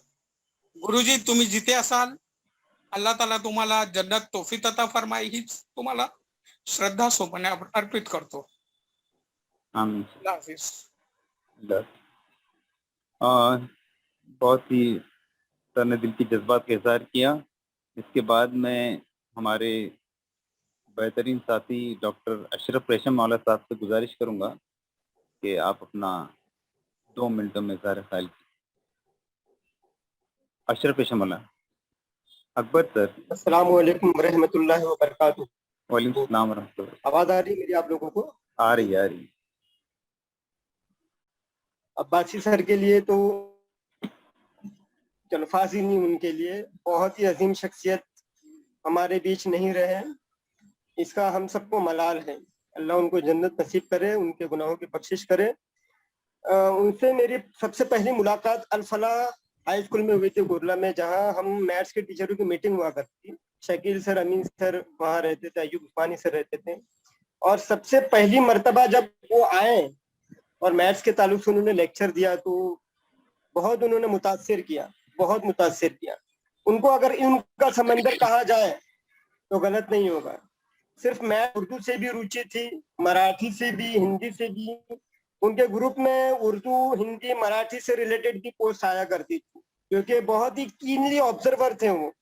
गुरुजी तुम्ही जिथे असाल अल्लाह ताला तुम्हाला जन्नत तौफीक अता फरमाए हीच तुम्हाला श्रद्धा सोपने अर्पित करतो। आमीन। अल्लाह हाफिज। बहुत ही सर ने दिल की जज्बात का इजहार किया। इसके बाद मैं हमारे बेहतरीन साथी डॉक्टर अशरफ रेशम मौला साहब से गुजारिश करूंगा कि आप अपना 2 मिनटों में इजहार ख्याल कीजिए। अशरफ रेशम मौला। अकबर सर। अस्सलाम वालेकुम रहमतुल्लाहि व बरकातहू। वालेकुम सलाम व रहमतुल्लाह। आवाज आ रही मेरी आप लोगों को? आ रही। अब्बासी सर के लिए तो अल्फाज ही नहीं, उनके लिए बहुत ही अजीम शख्सियत हमारे बीच नहीं रहे, इसका हम सबको मलाल है। अल्लाह उनको जन्नत नसीब करे, उनके गुनाहों की बख्शिश करे। उनसे मेरी सबसे पहली मुलाकात अल-फलाह हाई स्कूल में हुई थी गुरला में, जहां हम मैथ्स के टीचरों की मीटिंग हुआ करती थी। शकील सर, अमीन सर वहाँ रहते थे, अयूब उस्मानी सर रहते थे। और सबसे पहली मर्तबा जब वो आए और मैथ्स के ताल्लुक से उन्होंने लेक्चर दिया तो बहुत उन्होंने मुतासिर किया, बहुत मुतासिर किया। उनको अगर उनका समंदर कहा जाए तो गलत नहीं होगा। सिर्फ मैं उर्दू से भी रुचि थी, मराठी से भी, हिंदी से भी। उनके ग्रुप में उर्दू, हिंदी, मराठी से रिलेटेड भी पोस्ट आया करती थी, क्योंकि बहुत ही कीनली ऑब्जर्वर थे वो।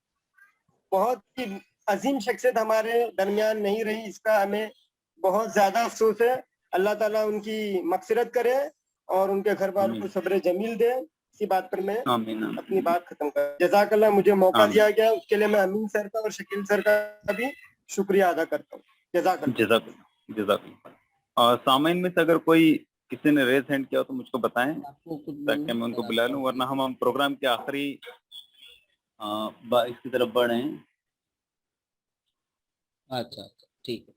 बहुत ही अजीम शख्सियत हमारे दरमियान नहीं रही, इसका हमें बहुत ज्यादा अफसोस है। अल्लाह ताला उनकी मगफिरत करे और उनके घर वालों को सब्र जमील दे। इसी बात पर मैं अपनी बात खत्म कर। जज़ाकल्लाह, मुझे मौका दिया गया उसके लिए मैं अमीन सर का और शकील सर का भी शुक्रिया अदा करता हूँ। जज़ाकल्लाह। और सामाइन में से अगर कोई किसी ने रेज हैंड किया हो तो मुझको बताएं ताकि मैं उनको बुला लूं, वरना हम प्रोग्राम के आखिरी इसकी तरफ बढ़े हैं। अच्छा ठीक है।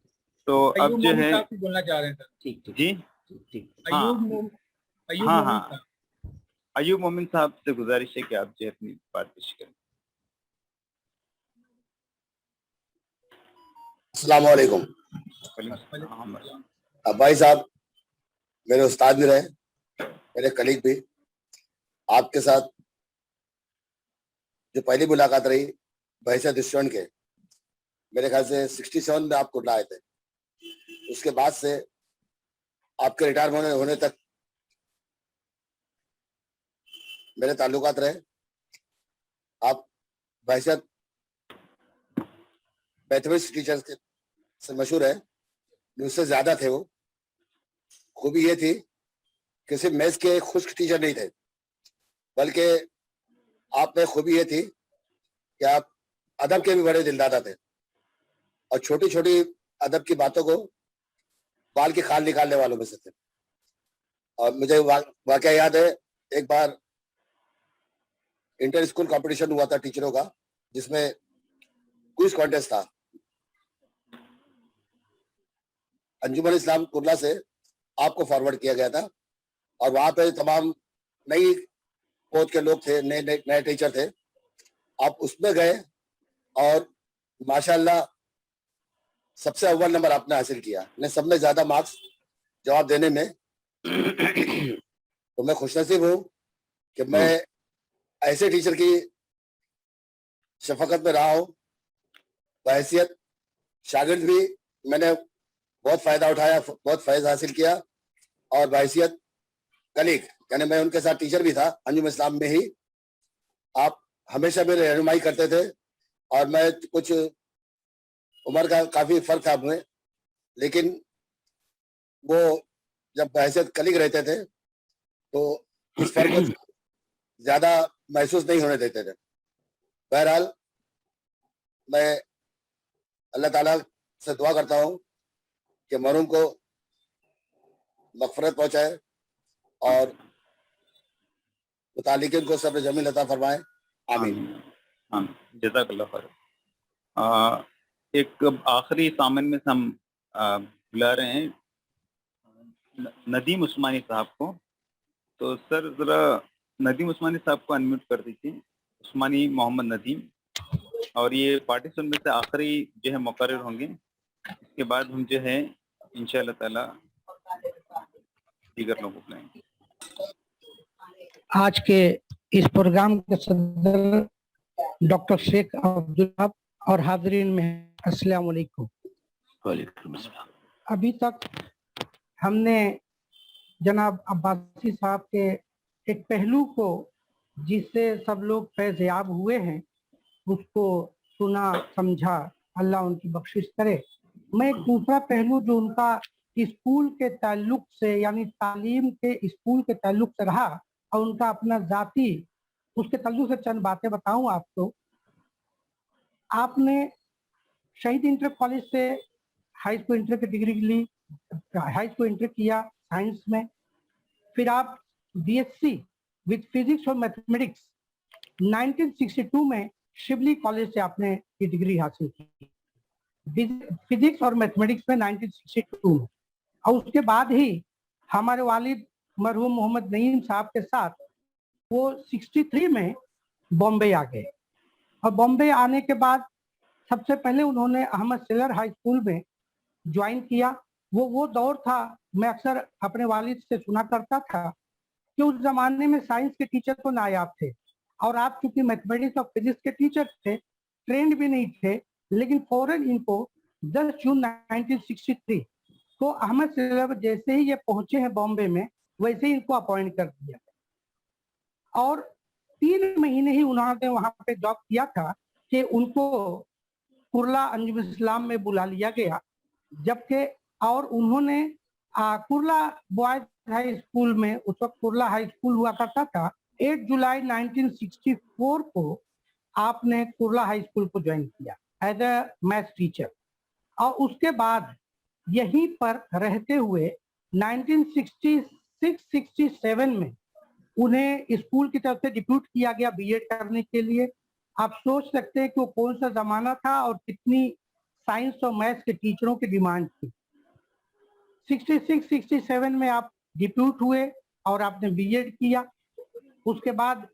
तो अब जो है बोलना चाह रहे हैं सर। ठीक जी हाँ, अयूब मोमिन साहब से गुजारिश है कि आप जो अपनी बात पेश करें। अस्सलाम वालेकुम। भाई साहब, मेरे उस्ताद भी रहे, मेरे कलीग भी। आपके साथ जो पहली मुलाकात रही बहैसियत स्टूडेंट के, मेरे ख्याल से 67 में आपको लाए थे। उसके बाद से आपके रिटायर होने तक मेरे ताल्लुकात रहे। आप बहैसियत मैथमेटिक्स टीचर से मशहूर है, मुझसे ज्यादा थे वो। खूबी ये थी कि सिर्फ मैथ्स के खुश्क टीचर नहीं थे, बल्कि आप में खूबी ये थी कि आप अदब के भी बड़े दिलदादा थे और छोटी छोटी अदब की बातों को बाल की खाल निकालने वालों में से थे। और मुझे वाकया याद है, एक बार इंटर स्कूल कंपटीशन हुआ था टीचरों का, जिसमें क्विज कॉन्टेस्ट था। अंजुमन इस्लाम कुर्ला से आपको फॉरवर्ड किया गया था और वहां पे तमाम नई कोच के लोग थे, नए टीचर थे। आप उसमें गए और माशाल्लाह सबसे अव्वल नंबर आपने हासिल किया। ने सब में ज्यादा मार्क्स जवाब देने में। तो मैं खुशनसीब हूँ कि मैं ऐसे टीचर की शफकत में रहा हूँ। बहैसियत शागिर्द भी मैंने बहुत फायदा उठाया, बहुत फैज़ हासिल किया। और बहैसियत कलीग, यानी मैं उनके साथ टीचर भी था अंजुम इस्लाम में ही। आप हमेशा मेरी रहनुमाई करते थे और मैं कुछ उम्र का काफी फर्क था हमें, लेकिन वो जब बहसियत कलीग रहते थे तो इस फर्क को ज्यादा महसूस नहीं होने देते थे। बहरहाल मैं अल्लाह ताला से दुआ करता हूँ कि मरहूम को मग़फ़िरत पहुंचाए और मुतालिकिन को सब्र जमील अता फरमाए। आमीन। जज़ाकल्लाह खैर। एक आखिरी सामन में से हम बुला रहे हैं नदीम उस्मानी साहब को। तो सर ज़रा नदीम उस्मानी साहब को अनम्यूट कर दीजिए। उस्मानी मोहम्मद नदीम, और ये पार्टीशन में से आखिरी जो है मुकर्रर होंगे। इसके बाद हम जो है इंशाअल्लाह ताला दीगर लोगों को बुलाएंगे। आज के इस प्रोग्राम के सदर डॉक्टर शेख अब्दुल्ला और हाज़रीन में अस्सलाम वालेकुम। वालेकुम अस्सलाम। अभी तक हमने जनाब अब्बासी साहब के एक पहलू को जिससे सब लोग फैज़याब हुए हैं उसको सुना समझा, अल्लाह उनकी बख्शिश करे। मैं एक दूसरा पहलू जो उनका स्कूल के ताल्लुक से यानी तालीम के स्कूल के ताल्लुक से रहा और उनका अपना जाती उसके ताल्लुक से चंद बातें बताऊं आपको। आपने शहीद इंटर कॉलेज से हाई स्कूल इंटर की डिग्री ली, हाई स्कूल इंटर किया साइंस में, फिर आप बीएससी विद फिजिक्स और मैथमेटिक्स 1962 में शिबली कॉलेज से आपने ये डिग्री हासिल की फिजिक्स और मैथमेटिक्स में 1962 में। और उसके बाद ही हमारे वालिद मरहूम मोहम्मद नईम साहब के साथ वो 63 में बॉम्बे आ गए। और बॉम्बे आने के बाद सबसे पहले उन्होंने अहमद सेलर हाई स्कूल में ज्वाइन किया। वो दौर था, मैं अक्सर अपने वालिद से सुना करता था कि उस जमाने में साइंस के टीचर तो नायाब थे और आप चूंकि मैथमेटिक्स और फिजिक्स के टीचर थे, ट्रेंड भी नहीं थे, लेकिन फौरन इनको 10 जून 1963 को अहमद सेलर जैसे ही ये पहुंचे हैं बॉम्बे में वैसे ही इनको अपॉइंट कर दिया और 3 महीने ही उन्होंने वहां पे जॉब किया था कि उनको कुर्ला अंजुम इस्लाम में बुला लिया गया। जबकि और उन्होंने कुर्ला बॉयज हाई स्कूल में, उस वक्त कुर्ला हाई स्कूल हुआ करता था, 8 जुलाई 1964 को आपने कुर्ला हाई स्कूल को ज्वाइन किया एज अ मैथ्स टीचर। और उसके बाद यहीं पर रहते हुए 1966-67 में उन्हें स्कूल की तरफ से डिप्यूट किया गया बीएड करने के लिए। आप सोच सकते हैं कि वो कौन सा जमाना था और कितनी साइंस और मैथ्स के टीचरों की डिमांड थी। 66-67 में आप डिप्यूट हुए और आपने बीएड किया। उसके बाद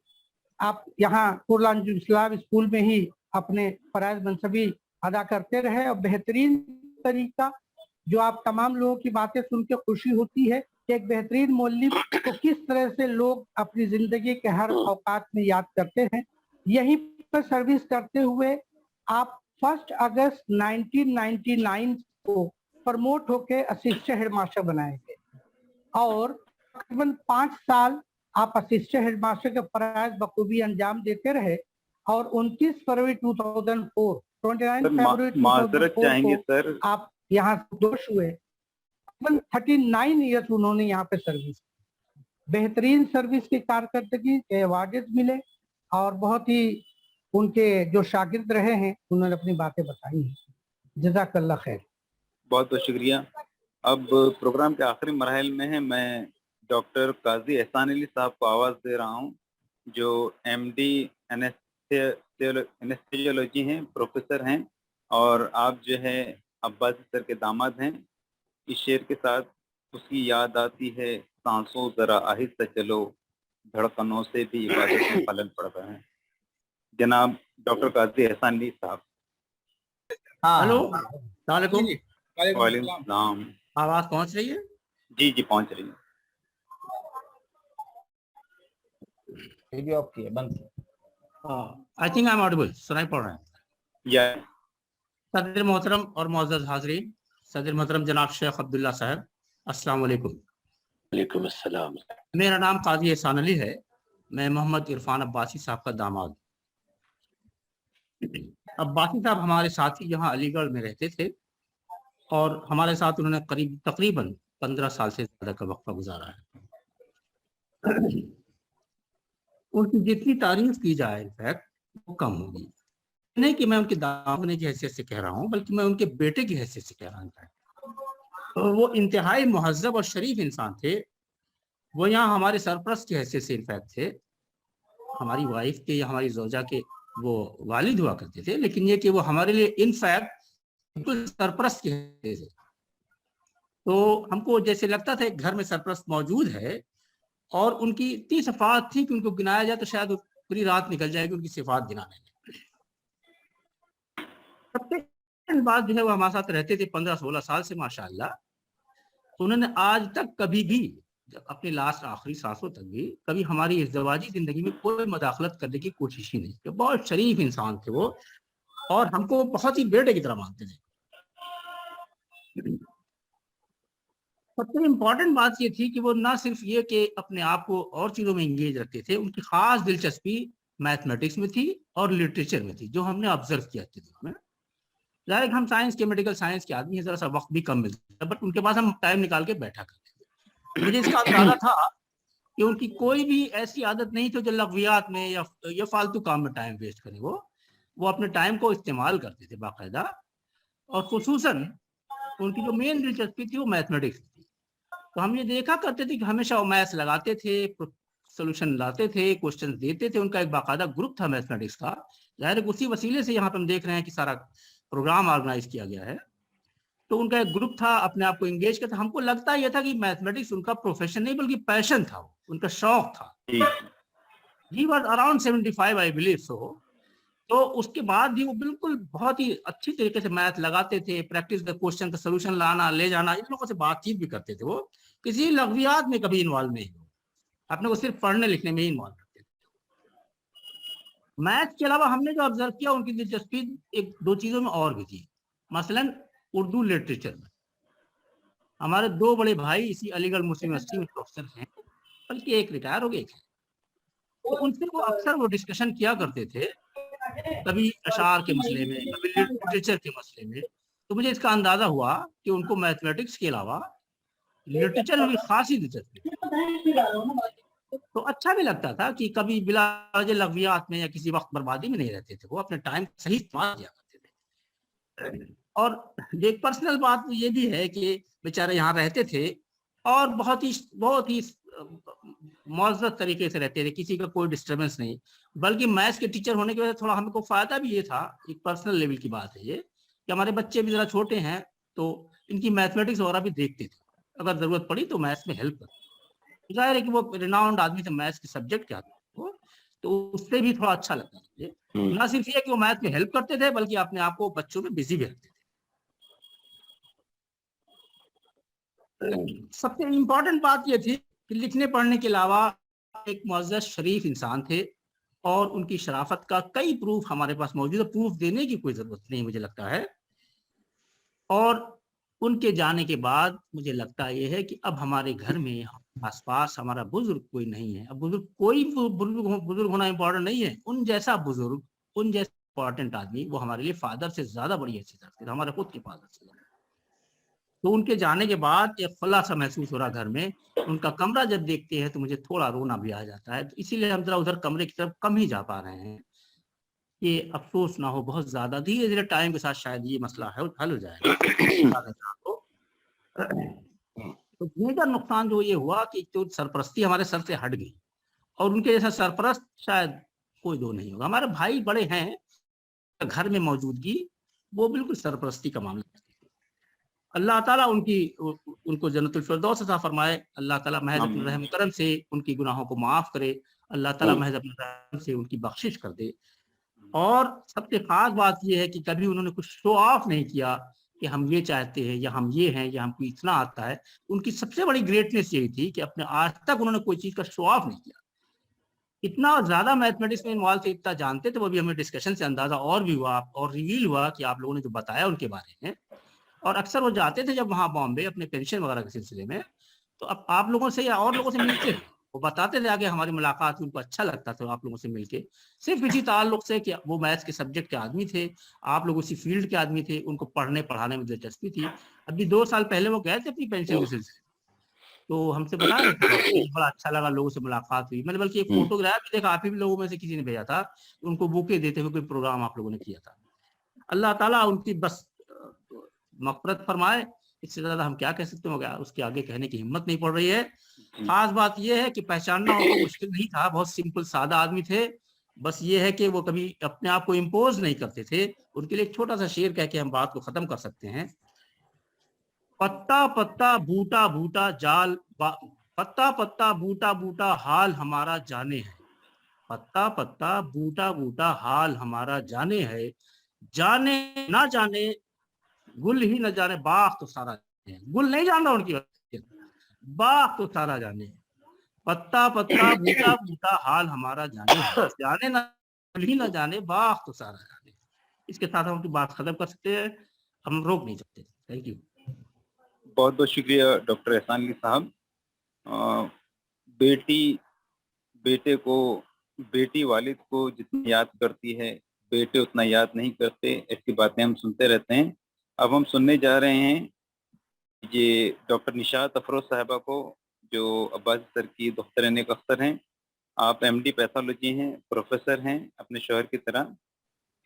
आप यहाँ कुर्ला अंजुम इस्लाम स्कूल में ही अपने फराइज मनसबी अदा करते रहे और बेहतरीन तरीका जो आप तमाम लोगों की बातें सुन के खुशी होती है कि एक बेहतरीन मौलवी को किस तरह से लोग अपनी जिंदगी के हर औकात में याद करते हैं। यहीं पर सर्विस करते हुए आप 1 अगस्त 1999 को प्रमोट होकर असिस्टेंट हेडमास्टर बनाए गए और तकरीबन 5 साल आप असिस्टेंट हेडमास्टर के फराइज बखूबी अंजाम देते रहे और 29 फरवरी 2004 चाहेंगे सर आप यहाँ दोष हुए। 39 ईयर्स उन्होंने यहाँ पे सर्विस, बेहतरीन सर्विस की कारकर्दगी के अवार्ड मिले और बहुत ही उनके जो शागिर्द रहे हैं उन्होंने अपनी बातें बताई हैं। जज़ाकल्लाह खैर। बहुत बहुत शुक्रिया। अब प्रोग्राम के आखिरी मरहल में है, मैं डॉक्टर काजी एहसान अली साहब को आवाज़ दे रहा हूँ जो एमडी एनेस्थेसियोलॉजी हैं, प्रोफेसर हैं और आप जो है अब्बासी सर के दामाद हैं। इस शेर के साथ उसकी याद आती है, सांसों जरा आहिस्ता चलो, धड़कनों से भी इबादत में फलन पड़ता है। जनाब डॉक्टर काजी एहसान अली साहब। हेलो, वालेकुम। वालेकुम सलाम। आवाज पहुंच रही है? जी जी पहुंच रही है। वीडियो ऑफ किए, बंद किए। I think I am audible, सुनाई पड़ रहा है? या सदर मोहतरम और मोअज़्ज़ज़ हाज़रीन, सदर मोहतरम जनाब शेख अब्दुल्ला साहब, अस्सलाम वालेकुम। वालेकुम अस्सलाम। मेरा नाम काजी एहसान अली है, मैं मोहम्मद इरफान अब्बासी साहब का दामाद। अब्बासी साहब हमारे साथी यहाँ अलीगढ़ में रहते थे اور ہمارے ساتھ انہوں نے تقریباً 15 سال سے زیادہ کا وقفہ گزارا ہے. ان کی جتنی تعریف کی جائے انفیکٹ وہ کم ہوگی. نہیں کہ میں ان کے دامن کی حیثیت سے کہہ رہا ہوں، بلکہ میں ان کے بیٹے کی حیثیت سے کہہ رہا ہوں. وہ انتہائی مہذب اور شریف انسان تھے. وہ یہاں ہمارے سرپرست کی حیثیت سے انفیکٹ تھے. ہماری وائف کے یا ہماری زوجہ کے وہ والد ہوا کرتے تھے، لیکن یہ کہ وہ ہمارے لیے انفیکٹ سرپرست کی حیثیت سے. تو ہم کو جیسے لگتا تھا گھر میں سرپرست موجود ہے، اور ان کی اتنی صفات تھی کہ ان کو گنایا جائے تو شاید پوری رات نکل جائے گی ان کی صفات گنانے میں. سب سے بات جو ہے وہ ہمارے ساتھ رہتے تھے 15-16 سال سے ماشاءاللہ. انہوں نے آج تک کبھی بھی اپنے لاسٹ آخری سانسوں تک بھی کبھی ہماری ازدواجی زندگی میں کوئی مداخلت کرنے کی کوشش ہی نہیں کی. بہت شریف انسان تھے وہ، اور ہم کو بہت ہی بیٹے کی طرح مانتے تھے. سب سے امپورٹنٹ بات یہ تھی کہ وہ نہ صرف یہ کہ اپنے آپ کو اور چیزوں میں انگیج رکھتے تھے، ان کی خاص دلچسپی میتھمیٹکس میں تھی اور لٹریچر میں تھی، جو ہم نے آبزرو کیا تھے. ظاہر ہم سائنس کے میڈیکل سائنس کے آدمی ہیں، ذرا سا وقت بھی کم ملتا ہے، بٹ ان کے پاس ہم ٹائم نکال کے بیٹھا کرتے تھے. مجھے اس کا اندازہ تھا کہ ان کی کوئی بھی ایسی عادت نہیں تھی جو لغویات میں یا فالتو کام میں ٹائم ویسٹ کرے. وہ اپنے ٹائم کو استعمال کرتے تھے باقاعدہ، اور خصوصاً ان کی جو مین دلچسپی تھی وہ میتھمیٹکس تھی. تو ہم یہ دیکھا کرتے تھے کہ ہمیشہ وہ میتھس لگاتے تھے، سولوشن لاتے تھے، کوشچن دیتے تھے. ان کا ایک باقاعدہ گروپ تھا میتھمیٹکس کا. ظاہر اسی وسیلے سے یہاں پہ ہم دیکھ رہے ہیں کہ سارا پروگرام آرگنائز کیا گیا ہے. تو ان کا ایک گروپ تھا، اپنے آپ کو انگیج کرتا. ہم کو لگتا یہ تھا کہ میتھمیٹکس ان کا پروفیشن نہیں بلکہ پیشن تھا، ان کا شوق تھا. He was around 75 I believe so. تو اس کے بعد بھی وہ بالکل بہت ہی اچھی طریقے سے میتھ لگاتے تھے. پریکٹس کا کوشچن کا سولوشن لانا لے جانا، ان لوگوں سے بات چیت بھی کرتے تھے. وہ کسی لغویات میں کبھی انوالو نہیں ہو، اپنے کو صرف پڑھنے لکھنے میں ہی انوالو کرتے تھے. میتھ کے علاوہ ہم نے جو آبزرو کیا ان کی دلچسپی ایک دو چیزوں میں اور بھی تھی. مثلا اردو لٹریچر میں ہمارے 2 بڑے بھائی اسی علی گڑھ مسلم یونیورسٹی میں پروفیسر ہیں، بلکہ ایک ریٹائر ہو گئے تھے. تو ان سے وہ اکثر وہ ڈسکشن کیا کرتے تھے، کبھی اشعار کے مسئلے میں، کبھی لٹریچر کے مسئلے میں. تو مجھے اس کا اندازہ ہوا کہ ان کو میتھمیٹکس کے علاوہ لٹریچر میں بھی خاصی دلچسپی. تو اچھا بھی لگتا تھا کہ کبھی بلا وجہ لغویات میں یا کسی وقت بربادی میں نہیں رہتے تھے. وہ اپنے ٹائم صحیح استعمال کیا کرتے تھے. اور ایک پرسنل بات یہ بھی ہے کہ بیچارے یہاں رہتے تھے اور بہت ہی معزز طریقے سے رہتے تھے، کسی کا کوئی ڈسٹربنس نہیں. بلکہ میتھس کے ٹیچر ہونے کی وجہ سے تھوڑا ہم کو فائدہ بھی یہ تھا، ایک پرسنل لیول کی بات ہے یہ، کہ ہمارے بچے بھی ذرا چھوٹے ہیں تو ان کی میتھمیٹکس وغیرہ بھی دیکھتے تھے. اگر ضرورت پڑی تو میتھس میں ہیلپ کرتے. ظاہر ہے کہ وہ ریناؤنڈ آدمی تھے میتھس کے سبجیکٹ کے آدمی، تو اس سے بھی تھوڑا اچھا لگتا ہے. نہ صرف یہ کہ وہ میتھ میں ہیلپ کرتے تھے بلکہ اپنے آپ کو بچوں میں بزی بھی رکھتے تھے. سب سے امپورٹنٹ بات یہ تھی کہ لکھنے پڑھنے کے علاوہ ایک معزز شریف انسان تھے، اور ان کی شرافت کا کئی پروف ہمارے پاس موجود ہے. پروف دینے کی کوئی ضرورت نہیں مجھے لگتا ہے. اور ان کے جانے کے بعد مجھے لگتا یہ ہے کہ اب ہمارے گھر میں آس پاس ہمارا بزرگ کوئی نہیں ہے. اب بزرگ ہونا امپورٹنٹ نہیں ہے. ان جیسا بزرگ، ان جیسا امپورٹنٹ آدمی وہ ہمارے لیے فادر سے زیادہ بڑی حیثیت رکھتے تھے، ہمارے خود کے فادر سے. تو ان کے جانے کے بعد ایک خلا سا محسوس ہو رہا گھر میں. ان کا کمرہ جب دیکھتے ہیں تو مجھے تھوڑا رونا بھی آ جاتا ہے. تو اسی لیے ہم ذرا ادھر کمرے کی طرف کم ہی جا پا رہے ہیں. یہ افسوس نہ ہو بہت زیادہ، دھیرے دھیرے ٹائم کے ساتھ شاید یہ مسئلہ حل ہو جائے گا. تو میجر نقصان جو یہ ہوا کہ جو سرپرستی ہمارے سر سے ہٹ گئی، اور ان کے جیسا سرپرست شاید کوئی دو نہیں ہوگا. ہمارے بھائی بڑے ہیں، گھر میں موجودگی وہ بالکل سرپرستی کا معاملہ. اللہ تعالیٰ ان کو جنت الفردوس عطا فرمائے. اللہ تعالیٰ محض اپنے رحم کرم سے ان کی گناہوں کو معاف کرے. اللہ تعالیٰ محض اپنے رحم سے ان کی بخشش کر دے. اور سب سے خاص بات یہ ہے کہ کبھی انہوں نے کچھ شو آف نہیں کیا کہ ہم یہ چاہتے ہیں یا ہم یہ ہیں یا ہم کو اتنا آتا ہے. ان کی سب سے بڑی گریٹنیس یہی تھی کہ اپنے آج تک انہوں نے کوئی چیز کا شو آف نہیں کیا. اتنا زیادہ میتھمیٹکس میں انوالو تھے، اتنا جانتے تھے. وہ بھی ہمیں ڈسکشن سے اندازہ اور بھی ہوا اور ریویل ہوا کہ آپ لوگوں نے جو بتایا ان کے بارے میں. اور اکثر وہ جاتے تھے جب وہاں بامبے اپنے پینشن وغیرہ کے سلسلے میں، تو اب آپ لوگوں سے یا اور لوگوں سے ملتے تھے वो बताते थे आगे, हमारी मुलाकात हुई, उनको अच्छा लगता था आप लोगों से मिलके, सिर्फ इसी ताल्लुक से कि वो मैथ्स के सब्जेक्ट के आदमी थे, आप लोग उसी फील्ड के आदमी थे, उनको पढ़ने पढ़ाने में दिलचस्पी थी। अभी 2 साल पहले वो गए थे अपनी पेंशन के सिलसिले, तो हमसे बता रहे थे बड़ा अच्छा लगा, लोगों से मुलाकात हुई। मैंने बल्कि एक फोटोग्राफ भी देखा, आप ही लोगों में से किसी ने भेजा था, उनको बुके देते हुए कोई प्रोग्राम आप लोगों ने किया था। अल्लाह ताला उनकी बस मग़फ़िरत फरमाए, इससे ज्यादा हम क्या कह सकते हैं, उसके आगे कहने की हिम्मत नहीं पड़ रही है। खास बात यह है कि पहचानना उनको मुश्किल नहीं था, बहुत सिंपल सादा आदमी थे। बस ये है कि वो कभी अपने आप को इम्पोज नहीं करते थे। उनके लिए एक छोटा सा शेर कह के हम बात को खत्म कर सकते हैं। पत्ता पत्ता बूटा बूटा जाल, पत्ता पत्ता बूटा बूटा हाल हमारा जाने है, पत्ता पत्ता बूटा बूटा हाल हमारा जाने है, जाने ना जाने गुल ही न जाने बाग तो सारा जाने है। गुल नहीं जान रहा उनकी वजह, बाग तो सारा जाने है, पत्ता पत्ता बूटा बूटा हाल हमारा जाने है, जाने ना गुल ही न जाने बाग तो सारा जाने। इसके साथ हम अपनी बात खत्म कर सकते हैं, हम रोक नहीं सकते। Thank you. बहुत बहुत शुक्रिया डॉक्टर एहसान अली साहब। बेटे को, बेटी वालिद को जितनी याद करती है, बेटे उतना याद नहीं करते, ऐसी बातें हम सुनते रहते हैं। अब हम सुनने जा रहे हैं ये डॉक्टर निशात अफरोज साहिबा को, जो अब्बासी सर की दफ्तर नेक अख्तर हैं। आप MD पैथोलॉजी हैं, प्रोफेसर हैं अपने शोहर की तरह।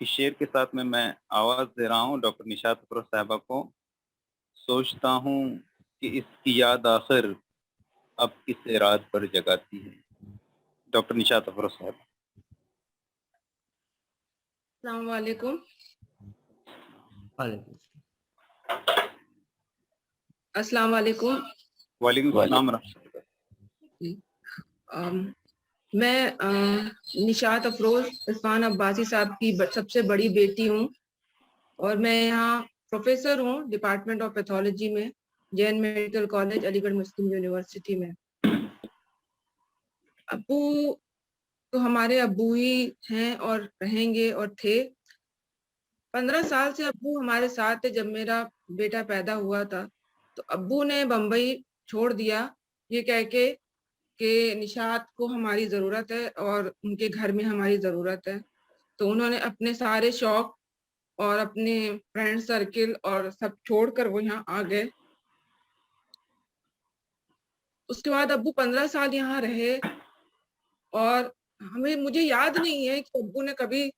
इस शेर के साथ में मैं आवाज़ दे रहा हूँ डॉक्टर निशात अफरोज साहिबा को। सोचता हूँ कि इसकी याद आखिर अब किस रात पर जगाती है। डॉक्टर निशात अफरोज साहब। अस्सलाम वालेकुम। अस्सलाम वालेकुम। वालेकुम अस्सलाम। मैं निशात अफरोज इरफान अब्बासी साहब की सबसे बड़ी बेटी हूँ और मैं यहाँ प्रोफेसर हूँ डिपार्टमेंट ऑफ पैथोलॉजी में, जैन मेडिकल कॉलेज अलीगढ़ मुस्लिम यूनिवर्सिटी में। अब्बू तो हमारे अब्बू ही हैं और रहेंगे और थे। 15 साल से अब्बू हमारे साथ थे। जब मेरा बेटा पैदा हुआ था तो अब्बू ने बम्बई छोड़ दिया ये कह के कि निशात को हमारी ज़रूरत है और उनके घर में हमारी ज़रूरत है। तो उन्होंने अपने सारे शौक और अपने फ्रेंड सर्किल और सब छोड़कर वो यहाँ आ गए। उसके बाद अब्बू 15 साल यहाँ रहे और मुझे याद नहीं है कि अब्बू ने कभी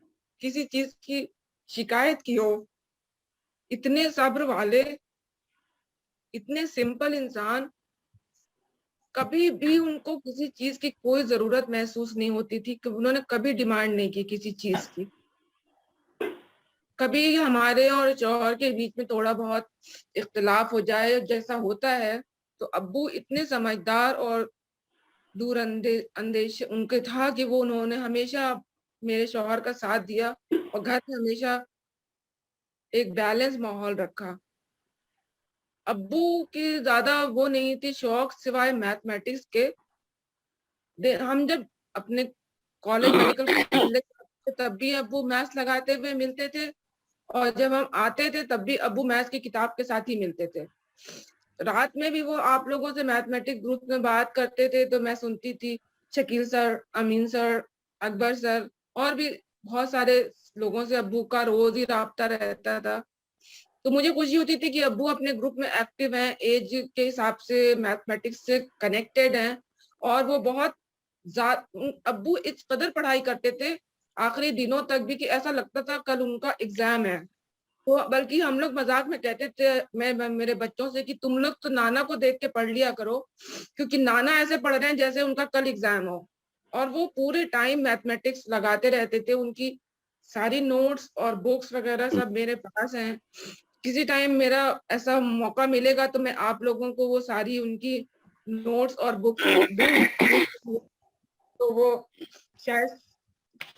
किसी चीज की शिकायत की हो। इतने सब्र वाले, इतने सिंपल इंसान, कभी भी उनको किसी चीज की कोई जरूरत महसूस नहीं होती थी कि उन्होंने कभी डिमांड नहीं की किसी चीज की। कभी हमारे और शौहर के बीच में थोड़ा बहुत इख्तिलाफ हो जाए जैसा होता है तो अब्बू इतने समझदार और दूर अंदेश उनके था कि वो उन्होंने हमेशा मेरे शौहर का साथ दिया और घर में हमेशा एक बैलेंस माहौल रखा। अब्बू की ज्यादा वो नहीं थी शौक सिवाय मैथमेटिक्स के। हम जब अपने कॉलेज मेडिकल तब भी अब्बू मैथ्स लगाते हुए मिलते थे और जब हम आते थे तब भी अब्बू मैथ्स की किताब के साथ ही मिलते थे। रात में भी वो आप लोगों से मैथमेटिक्स ग्रुप में बात करते थे तो मैं सुनती थी। शकील सर, अमीन सर, अकबर सर और भी बहुत सारे लोगों से अब्बू का रोज ही राब्ता रहता था। तो मुझे खुशी होती थी कि अब्बू अपने ग्रुप में एक्टिव हैं, एज के हिसाब से मैथमेटिक्स से कनेक्टेड हैं और वो बहुत अब्बू इस कदर पढ़ाई करते थे आखिरी दिनों तक भी कि ऐसा लगता था कल उनका एग्जाम है। तो बल्कि हम लोग मजाक में कहते थे मैं मेरे बच्चों से कि तुम लोग तो नाना को देख के पढ़ लिया करो क्योंकि नाना ऐसे पढ़ रहे हैं जैसे उनका कल एग्जाम हो। और वो पूरे टाइम मैथमेटिक्स लगाते रहते थे। उनकी सारी नोट्स और बुक्स वगैरह सब मेरे पास हैं। किसी टाइम मेरा ऐसा मौका मिलेगा तो मैं आप लोगों को वो सारी उनकी नोट्स और बुक्स दूं तो वो शायद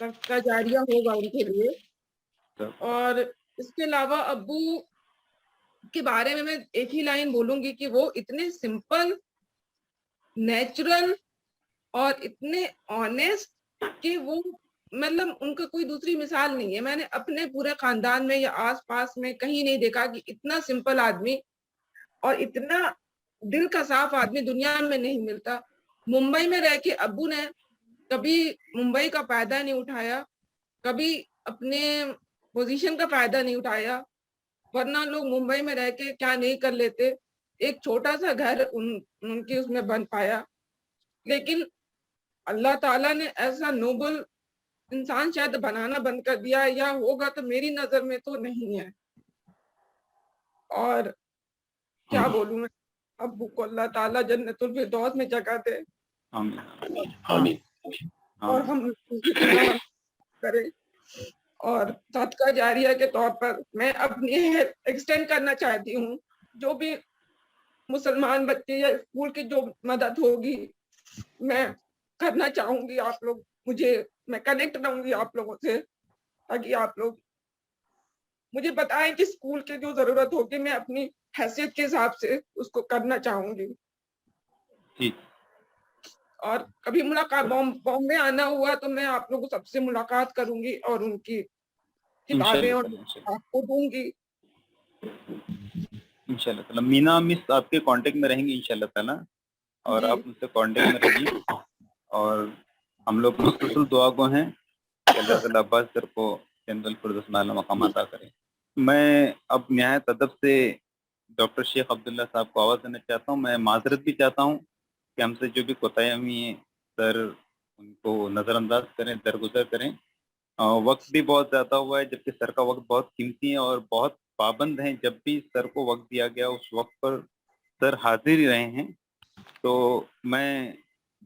का जारिया होगा उनके लिए। और इसके अलावा अब्बू के बारे में मैं एक ही लाइन बोलूंगी कि वो इतने सिंपल, नेचुरल और इतने ऑनेस्ट कि वो मतलब उनका कोई दूसरी मिसाल नहीं है। मैंने अपने पूरे खानदान में या आसपास में कहीं नहीं देखा कि इतना सिंपल आदमी और इतना दिल का साफ आदमी दुनिया में नहीं मिलता। मुंबई में रह के अब्बू ने कभी मुंबई का फायदा नहीं उठाया, कभी अपने पोजीशन का फायदा नहीं उठाया, वरना लोग मुंबई में रह के क्या नहीं कर लेते। एक छोटा सा घर उनके उसमें बन पाया, लेकिन अल्लाह ताला ने ऐसा नोबल इंसान शायद बनाना बंद कर दिया, या होगा तो मेरी नजर में तो नहीं है। और क्या बोलूं मैं, अब्बू को अल्लाह ताला जन्नतुल फिरदौस में जगह दे आमीन आमीन। और हम उनकी दुआ करें। और सदका जारिया के तौर पर मैं अपनी एक्सटेंड करना चाहती हूँ, जो भी मुसलमान बच्चे या स्कूल की जो मदद होगी मैं करना चाहूंगी। आप लोग मैं कनेक्ट रहूंगी आप लोगों से, ताकि आप लोग मुझे बताएं कि स्कूल की जो जरूरत होगी मैं अपनी हैसियत के हिसाब से उसको करना चाहूंगी। ठीक। और कभी मुलाकात बॉम्बे आना हुआ तो मैं आप लोगों सबसे मुलाकात करूंगी और उनकी किताबें और आपको दूंगी इंशाल्लाह ताला। मीना मिस आपके कांटेक्ट में रहेंगी इंशाल्लाह ताला, और आप उनसे कांटेक्ट में रहिए, और हम लोग मुस्तकिल दुआ को हैं कि अल्लाह ताला अब्बास सर को जन्नतुल फिरदौस में आला मकाम अता करे। मैं अब निहायत अदब से डॉक्टर शेख अब्दुल्ला साहब को आवाज़ देना चाहता हूँ। मैं माजरत भी चाहता हूँ कि हमसे जो भी कोताहियाँ हुई हैं सर उनको नज़रअंदाज करें, दरगुजर करें। वक्त भी बहुत ज़्यादा हुआ है, जबकि सर का वक्त बहुत कीमती है और बहुत पाबंद हैं। जब भी सर को वक्त दिया गया उस वक्त पर सर हाजिर ही रहे हैं। तो मैं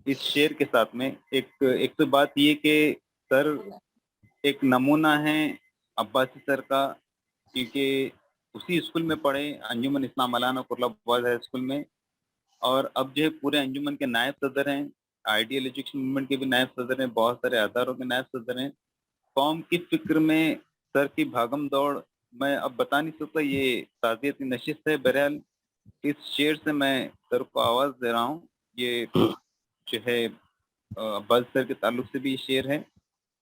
इस शेर के साथ में एक तो बात ये कि सर एक नमूना है अब्बासी सर का, क्योंकि उसी स्कूल में पढ़े, अंजुमन इस्लाम मौलाना कुर्ला बॉयज हाई स्कूल में, और अब जो है पूरे अंजुमन के नायब सदर हैं, आइडियल एजुकेशन मूवमेंट के भी नायब सदर हैं, बहुत सारे अदारों के नायब सदर हैं। कौम की फिक्र में सर की भागम दौड़ मैं अब बता नहीं सकता, ये ताज़ियती नशिस्त है। बहरहाल इस शेर से मैं सर को आवाज़ दे रहा हूँ। ये जो है अब्बास सर के ताल्लुक से भी ये शेर है,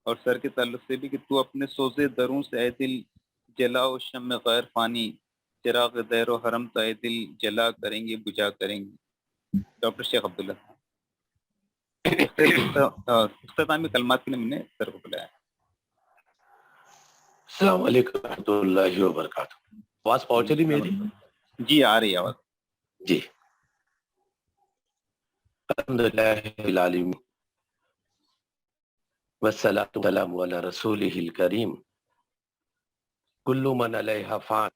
और सर के ताल्लुक से भी कि तू अपने सोज़े दरों से ए दिल जलाओ शम्मे गैर फानी, चिराग दैरो हरम तो ए दिल जला करेंगे बुझा करेंगे। डॉक्टर शेख अब्दुल्ला इख्तितामी कलमात के लिए मैंने सर को बुलाया। अस्सलाम वालेकुम रहमतुल्लाहि व बरकातहू। आवाज पहुंच रही मेरी? जी आ रही आवाज। जी। अल्हम्दुलिल्लाहिल आलमीन वस्सलातु वस्सलामु अला रसूलिहिल करीम कुल्लु मन अलैहा फान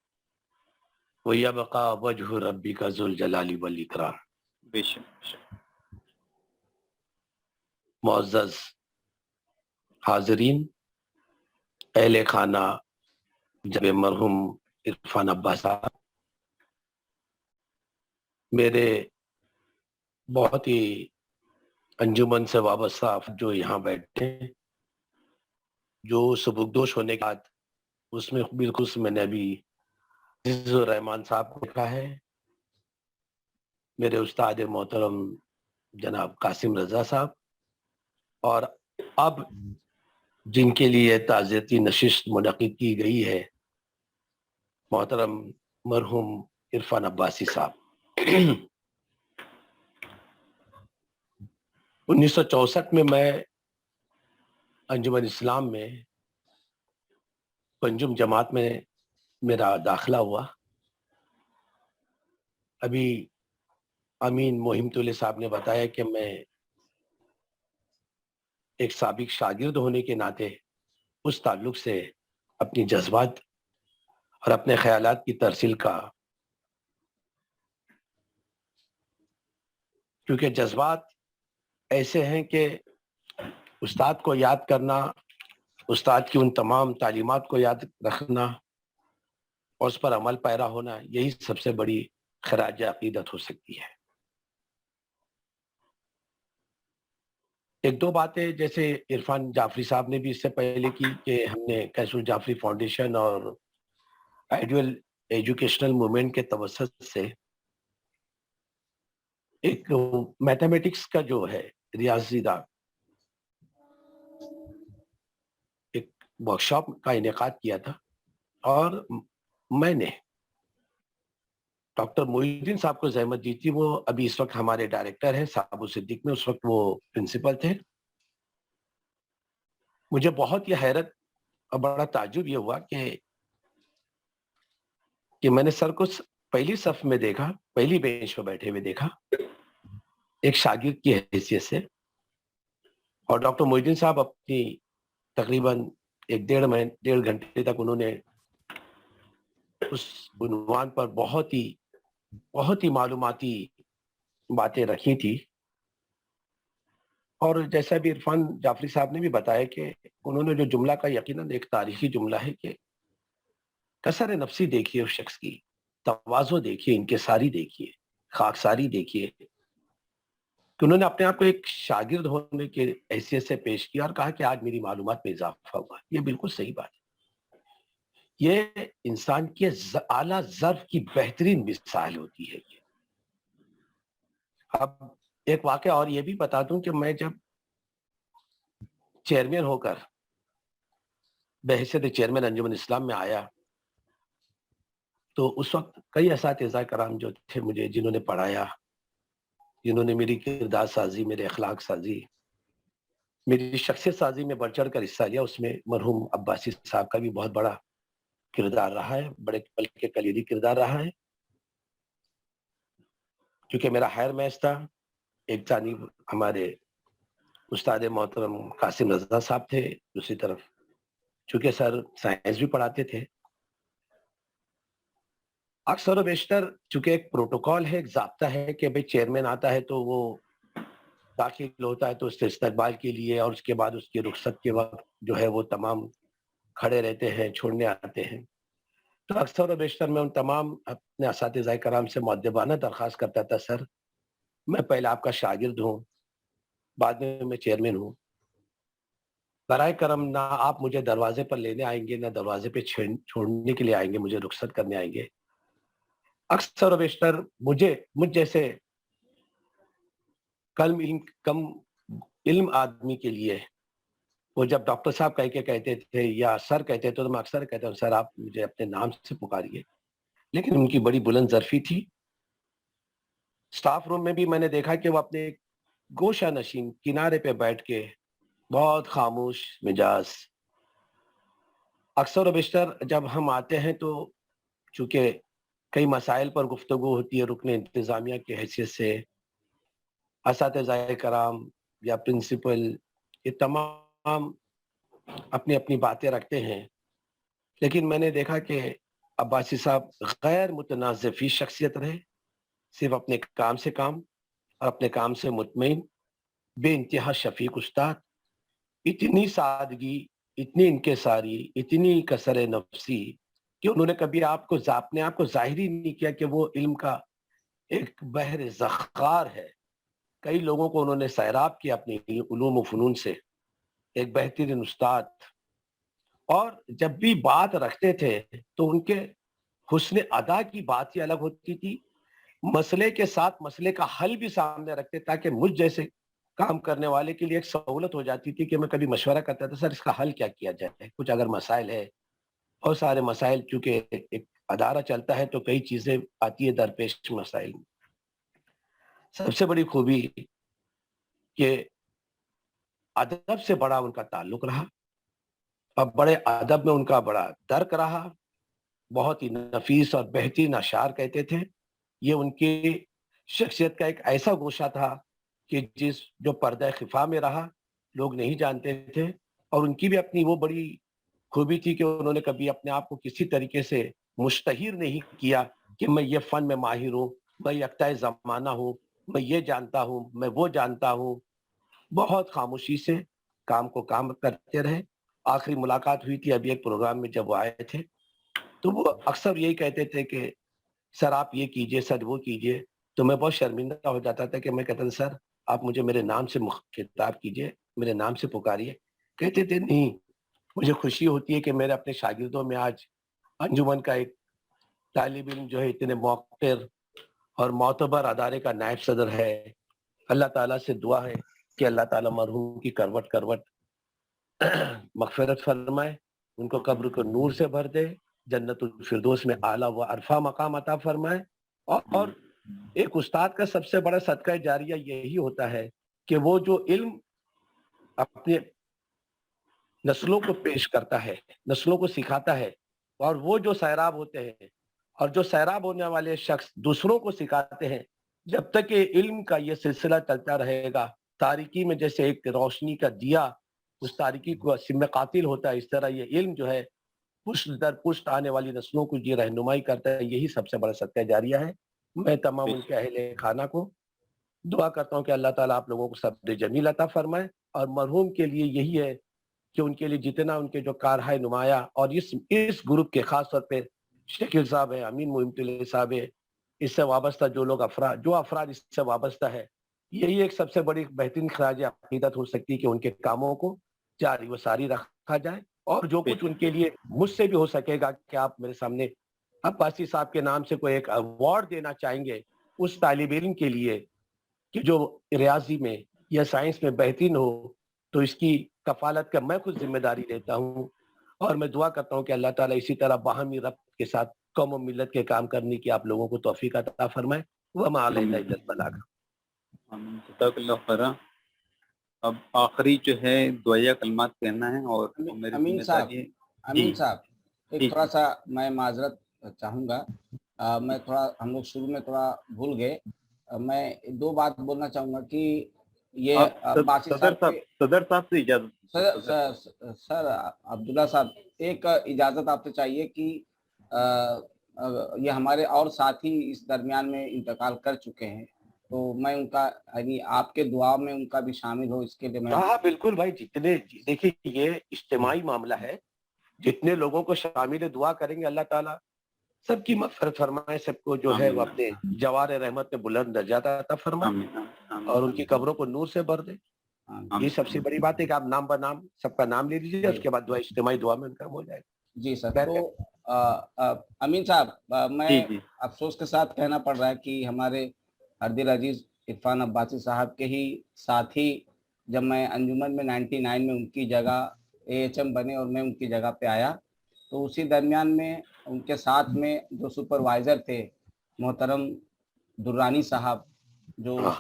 व यबका वजहु रब्बिका ज़ुल जलाली वल इकराम। बेशक। मुअज़्ज़ज़ हाज़रीन, अहले खाना जब मरहूम इरफान अब्बास साहब, मेरे बहुत ही अंजुमन से वाबस्ता जो यहाँ बैठे हैं, जो सबुकदोश होने के बाद उसमें बिल्कुल मैंने अभी अज़ीज़ुर रहमान साहब को देखा है, मेरे उस्ताद मोहतरम जनाब कासिम रजा साहब, और अब जिनके लिए ताज़ियती नशिस्त मुनक़िद की गई है मोहतरम मरहूम इरफान अब्बासी साहब। 1964 में मैं अंजुमन इस्लाम में पंजुम जमात में मेरा दाखिला हुआ। अभी अमीन मोहिमतुल्लाह साहब ने बताया कि मैं एक साबिक शागिर्द होने के नाते उस ताल्लुक से अपनी जज्बात और अपने ख्यालात की तरसील का, क्योंकि जज्बात ऐसे हैं कि उस्ताद को याद करना, उस्ताद की उन तमाम तालीमात को याद रखना और उस पर अमल पैरा होना, यही सबसे बड़ी खराज अकीदत हो सकती है। एक दो बातें जैसे इरफान जाफरी साहब ने भी इससे पहले की कि हमने कैसुल जाफरी फाउंडेशन और आइडियल एजुकेशनल मूवमेंट के तवस्सुत से एक मैथमेटिक्स का जो है रियाजीदा एक वर्कशॉप का इनेकाद किया था, और मैंने डॉक्टर मोइनुद्दीन साहब को जहमत दी थी, वो अभी इस वक्त हमारे डायरेक्टर हैं साबु सिद्दीक में, उस वक्त वो प्रिंसिपल थे। मुझे बहुत ही हैरत और बड़ा ताज्जुब ये हुआ कि मैंने सर को पहली सफ में देखा, पहली बेंच पर बैठे हुए देखा एक शागिर्द की हैसियत से, और डॉक्टर मोइनुद्दीन साहब अपनी तकरीबन एक डेढ़ घंटे तक उन्होंने उस उन्वान पर बहुत ही मालूमाती बातें रखी थी। और जैसा भी इरफान जाफरी साहब ने भी बताया कि उन्होंने जो जुमला का यकीनन एक तारीखी जुमला है कि कसर नफसी देखिए उस शख्स की, तवाज़ो देखिए, इनकिसारी देखिए, खाकसारी देखिए, कि उन्होंने अपने आप को एक शागिर्द होने की हैसियत से पेश किया और कहा कि आज मेरी मालूमात में इजाफा हुआ। ये बिल्कुल सही बात है। ये इंसान के आला ज़र्फ की बेहतरीन मिसाल होती है। ये अब एक वाक़या और ये भी बता दूं कि मैं जब चेयरमैन होकर बहैसियत चेयरमैन अंजुमन इस्लाम में आया, तो उस वक्त कई असातिज़ा कराम जो थे मुझे, जिन्होंने पढ़ाया, जिन्होंने मेरी किरदार साजी, मेरे अखलाक साजी, मेरी शख्सियत साजी में बढ़ चढ़ कर हिस्सा लिया, उसमें मरहूम अब्बासी साहब का भी बहुत बड़ा किरदार रहा है, बल्कि कलीदी किरदार रहा है। क्योंकि मेरा हायर मैच था, एक जानिब हमारे उस्ताद मोहतरम कासिम रजा साहब थे, दूसरी तरफ चूंकि सर साइंस भी पढ़ाते थे। अक्सर और बेशतर चूंकि एक प्रोटोकॉल है, एक ज़ाब्ता है कि भाई चेयरमैन आता है तो वो दाखिल होता है तो उससे इस्तकबाल के लिए, और उसके बाद उसकी रुखसत के वक्त जो है वो तमाम खड़े रहते हैं, छोड़ने आते हैं। तो अक्सर और बेशतर मैं उन तमाम अपने असातिज़ाए कराम से मुअद्दबाना दरख्वास्त करता था, सर मैं पहले आपका शागिर्द हूँ, बाद में मैं चेयरमैन हूँ, बराए करम ना आप मुझे दरवाजे पर लेने आएंगे, ना दरवाजे पे छोड़ने के लिए आएंगे, मुझे रुखसत करने आएंगे। अक्सर और बेशतर मुझ जैसे कम इल्म आदमी के लिए वो जब डॉक्टर साहब कह के कहते थे या सर कहते थे, तो मैं अक्सर कहता हूँ सर आप मुझे अपने नाम से पुकारिए, लेकिन उनकी बड़ी बुलंद ज़र्फी थी। स्टाफ रूम में भी मैंने देखा कि वो अपने गोशा नशीन किनारे पे बैठ के बहुत खामोश मिजाज, अक्सर और बेशतर जब हम आते हैं तो चूंकि कई मसाइल पर गुफ्तगू होती है, रुकने इंतज़ामिया की हैसियत से असातिज़ाए कराम या प्रिंसिपल ये तमाम अपनी अपनी बातें रखते हैं, लेकिन मैंने देखा कि अब्बासी साहब गैर मुतनाज़िफ़ी शख्सियत रहे, सिर्फ अपने काम से काम और अपने काम से मुतमईन, बेइंतहा शफीक उस्ताद, इतनी सादगी, इतनी इनकिसारी, इतनी कसर नफसी कि उन्होंने कभी अपने आप को जाहिर ही नहीं किया कि वो इल्म का एक बहर ज़ख़्ख़ार है। कई लोगों को उन्होंने सैराब किया अपनी उलूम व फ़नून से, एक बेहतरीन उस्ताद। और जब भी बात रखते थे तो उनके हुस्न अदा की बात ही अलग होती थी, मसले के साथ मसले का हल भी सामने रखते ताकि मुझ जैसे काम करने वाले के लिए एक सहूलत हो जाती थी कि मैं कभी मशवरा करता था, सर इसका हल क्या किया जाए, कुछ अगर मसाइल है, और सारे मसाइल चूंकि एक अदारा चलता है तो कई चीजें आती है दरपेश मसाइल। सबसे बड़ी खूबी कि अदब से बड़ा उनका ताल्लुक रहा, और बड़े अदब में उनका बड़ा दर्क रहा, बहुत ही नफीस और बेहतरीन अशार कहते थे। ये उनकी शख्सियत का एक ऐसा गोशा था कि जो पर्दा खिफा में रहा, लोग नहीं जानते थे, और उनकी भी अपनी वो बड़ी खूबी थी कि उन्होंने कभी अपने आप को किसी तरीके से मुश्तहिर नहीं किया कि मैं ये फन में माहिर हूँ, मैं यक्ताए ज़माना हूँ, मैं ये जानता हूँ, मैं वो जानता हूँ। बहुत खामोशी से काम को काम करते रहे। आखिरी मुलाकात हुई थी अभी एक प्रोग्राम में जब वो आए थे, तो वो अक्सर यही कहते थे कि सर आप ये कीजिए, सर वो कीजिए। तो मैं बहुत शर्मिंदा हो जाता था कि मैं कहता था सर आप मुझे मेरे नाम से खिताब कीजिए, मेरे नाम से पुकारिए। कहते थे नहीं, मुझे खुशी होती है कि मेरे अपने शागिर्दों में आज अंजुमन का एक तालिब इल्म जो है इतने मौक़िर और मोतबर अदारे का नायब सदर है। अल्लाह ताला से दुआ है कि अल्लाह ताला मरहूम की करवट करवट मग़फ़िरत फरमाए, उनको कब्र को नूर से भर दे, जन्नतुल फिरदौस में आला व अरफा मकाम अता फरमाए, और एक उस्ताद का सबसे बड़ा सदका जारिया यही होता है कि वो जो इल्म अपने नस्लों को पेश करता है, नस्लों को सिखाता है, और वो जो सैराब होते हैं और जो सैराब होने वाले शख्स दूसरों को सिखाते हैं, जब तक ये इल्म का ये सिलसिला चलता रहेगा, तारीकी में जैसे एक रोशनी का दिया उस तारीकी को सिम कातिल होता है, इस तरह ये इल्म जो है पुष्ट दर पुष्ट आने वाली नस्लों को ये रहनुमाई करता है। यही सबसे बड़ा सदका जारिया है। मैं तमाम उनके अहले खाना को दुआ करता हूँ कि अल्लाह ताला आप लोगों को सब्र जमील अता फरमाए, और मरहूम के लिए यही है कि उनके लिए जितना उनके जो कारहाय नुमाया, और इस ग्रुप के खास तौर पे शकील साहब है, अमीन मुइम्तुल्लाह साहब है, इससे वाबस्ता जो लोग अफराद इससे वाबस्ता है, यही एक सबसे बड़ी बेहतरीन खराज अकीदत हो सकती है कि उनके कामों को जारी व सारी रखा जाए, और जो कुछ उनके लिए मुझसे भी हो सकेगा कि आप मेरे सामने अब्बासी साहब के नाम से कोई एक अवार्ड देना चाहेंगे उस तालिब इल्म के लिए कि जो रियाजी में या साइंस में बेहतरीन हो, तो इसकी कफालत का मैं खुद जिम्मेदारी लेता हूँ। और मैं दुआ करता हूँ कि अल्लाह ताला इसी तरह बाहमी रब्त के साथ कौम और मिल्लत के काम करने की आप लोगों को तौफीक अता फरमाए। वमा अलैना इल्लल बलाग। जज़ाकल्लाहु खैरा। अब आखिरी जो है दुआया कलमात कहना है, और मेरी अमीन साहब, जिम्मेदारी है। अमीन जी साहब, जी एक थोड़ा सा मैं माजरत चाहूँगा। मैं थोड़ा, हम लोग शुरू में थोड़ा भूल गए। मैं दो बात बोलना चाहूँगा कि ये आप अब्बासी सदर साहब के साहब से इजाजत। सर अब्दुल्ला साहब, एक इजाज़त आपसे चाहिए कि ये हमारे और साथी इस दरमियान में इंतकाल कर चुके हैं, तो मैं उनका यानी आपके दुआ में उनका भी शामिल हो, इसके लिए मैं। हाँ बिल्कुल भाई, जितने देखिए ये इज्तिमाई मामला है, जितने लोगों को शामिल दुआ करेंगे अल्लाह ताला सबकी मग़फ़िरत फरमाए, सबको जो है वो अपने जवार रहमत में बुलंद दर्जात अता फरमाए और उनकी कब्रों को नूर से भर दे। ये सबसे बड़ी बात है कि आप नाम बनाम सबका नाम ले लीजिए, उसके बाद दुआ इज्तिमाई दुआ में उनका हो जाएगा। जी सर। तो अमीन साहब, मैं अफसोस के साथ कहना पड़ रहा है कि हमारे हरदिल अजीज इरफान अब्बासी साहब के ही साथी, जब मैं अंजुमन में 99 में उनकी जगह AHM बने और मैं उनकी जगह पे आया, तो उसी दरमियान में उनके साथ में जो सुपरवाइज़र थे मोहतरम दुर्रानी साहब, जो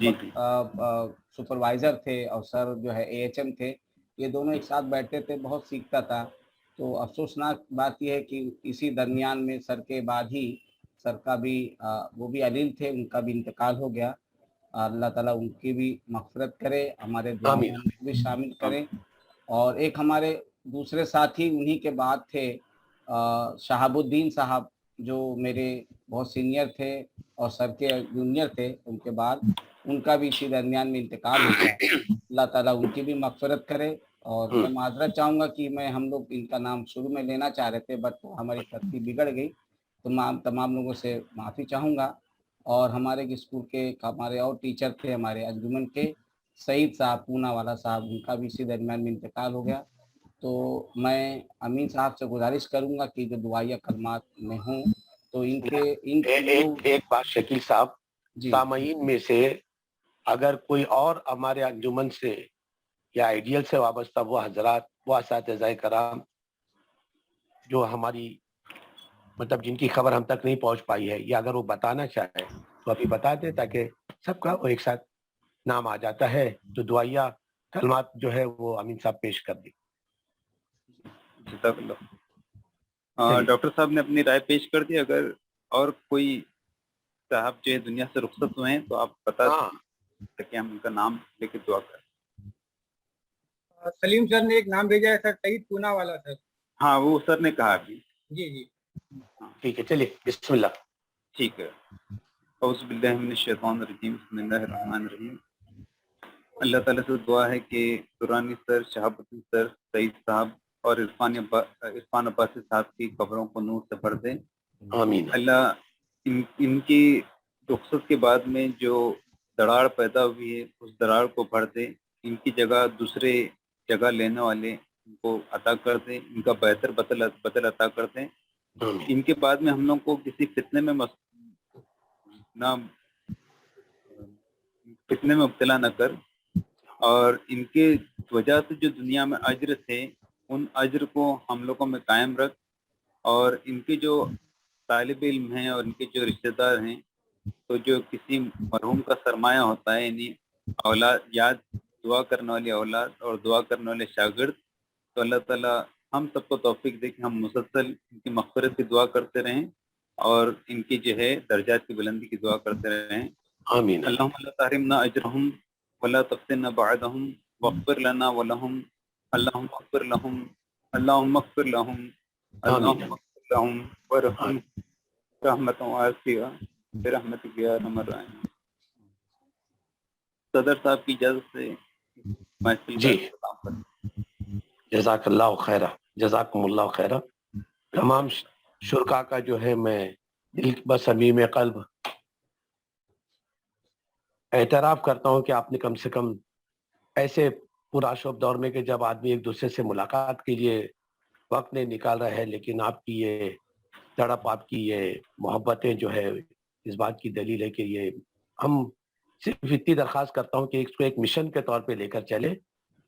सुपरवाइज़र थे, और सर जो है AHM थे, ये दोनों एक साथ बैठते थे, बहुत सीखता था। तो अफसोसनाक बात यह है कि इसी दरमियान में सर के बाद ही सर का भी वो भी अलील थे, उनका भी इंतकाल हो गया। अल्लाह ताला उनकी भी मग़फ़िरत करे, हमारे दुआ में उनको भी शामिल करें। और एक हमारे दूसरे साथी उन्हीं के बाद थे शहाबुद्दीन साहब, जो मेरे बहुत सीनियर थे और सर के जूनियर थे। उनके बाद उनका भी इसी दरमियान में इंतकाल हो गया। अल्लाह ताला उनकी भी मग़फ़िरत करे। और मैं माजरत चाहूँगा कि हम लोग इनका नाम शुरू में लेना चाह रहे थे, बट हमारी तरतीब बिगड़ गई, तो तमाम लोगों से माफ़ी चाहूँगा। और हमारे स्कूल के हमारे और टीचर थे हमारे अंजुमन के, सईद साहब पूना वाला साहब, उनका भी इसी दरमियान में इंतकाल हो गया। तो मैं अमीन साहब से गुजारिश करूँगा कि जो दुआया कलमात में हूँ, तो एक बात शकील साहब, सामईन में से अगर कोई और हमारे अंजुमन से या आइडियल से वाबस्ता वो हजरात, वो असातिज़ाए कराम जो हमारी मतलब जिनकी खबर हम तक नहीं पहुंच पाई है, या अगर वो बताना चाहे तो अभी बता दे, ताकि सबका वो एक साथ नाम आ जाता है, तो दुआया कलमात जो है वो अमीन साहब पेश कर दी। डॉक्टर साहब ने अपनी राय पेश कर दी। अगर और कोई साहब जो है दुनिया से रुखसत हुए हैं तो आप बता ताकि हम उनका नाम लेके दुआ करें। सलीम सर ने एक नाम भेजा है सर, सईद पूना वाला सर। हाँ, वो सर ने कहा अभी। जी जी ठीक है, चलिए बिस्मिल्लाह। ठीक है। औज़ु बिल्लाहि मिनश शैतानिर रजीम, बिस्मिल्लाहिर रहमानिर रहीम। अल्लाह ताला से दुआ है कि दुरानी सर, शहाबुद्दीन सर, सईद साहब और इरफान अब्बासी साहब की कब्रों को नूर से भर दे। आमीन। अल्लाह इनकी रुखसत के बाद में जो दरार पैदा हुई है उस दरार को भर दे। इनकी जगह दूसरे जगह लेने वाले इनको अता कर दें, इनका बेहतर बदल अता कर दें। इनके बाद में हम लोग को किसी फितने में मुब्तला न कर, और इनके वजह से जो दुनिया में अज्र थे उन अज्र को हम लोगों में कायम रख, और इनके जो तालिब इल्म हैं और इनके जो रिश्तेदार हैं تو جو کسی مرحوم کا سرمایہ ہوتا ہے یعنی اولاد یاد دعا کرنے والی اولاد اور دعا کرنے والے شاگرد، تو اللہ تعالیٰ ہم سب کو توفیق دے کہ ہم مسلسل ان کی مغفرت کی دعا کرتے رہیں اور ان کی جو ہے درجات کی بلندی کی دعا کرتے رہیں. آمین. اللہم لا تحرمنا اجرہم ولا تفتنا بعدہم واغفر لنا ولہم اللہم اغفر لہم اللہم اغفر لہم اللہم اغفر لہم ورحم رحمت واسعہ برحمتک یا ارحم الراحمین. صدر صاحب کی اجازت سے جی جزاک اللہ خیرہ، جزاکم اللہ خیرہ. تمام شرکا کا جو ہے میں دل بصمیم قلب اعتراف کرتا ہوں کہ آپ نے کم سے کم ایسے پرآشوب دور میں کہ جب آدمی ایک دوسرے سے ملاقات کے لیے وقت نہیں نکال رہا ہے، لیکن آپ کی یہ تڑپ، آپ کی یہ محبتیں جو ہے اس بات کی دلیل ہے کہ یہ ہم صرف اتنی درخواست کرتا ہوں کہ اس کو ایک مشن کے طور پہ لے کر چلے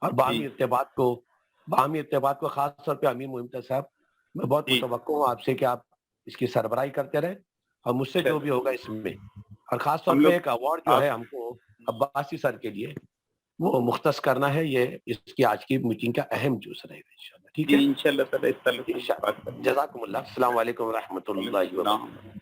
اور باہمی ارتباط کو خاص طور پہ امین ممتاز صاحب میں بہت متوقع ہوں آپ سے کہ آپ اس کی سربراہی کرتے رہیں اور مجھ سے جو بھی ہوگا اس میں، اور خاص طور پہ ایک ایوارڈ جو ہے ہم کو عباسی سر کے لیے وہ مختص کرنا ہے. یہ اس کی آج کی میٹنگ کا اہم جز رہے گا انشاءاللہ. ٹھیک ہے انشاءاللہ تعالیٰ. جزاکم اللہ. السلام علیکم ورحمۃ اللہ وبرکاتہ.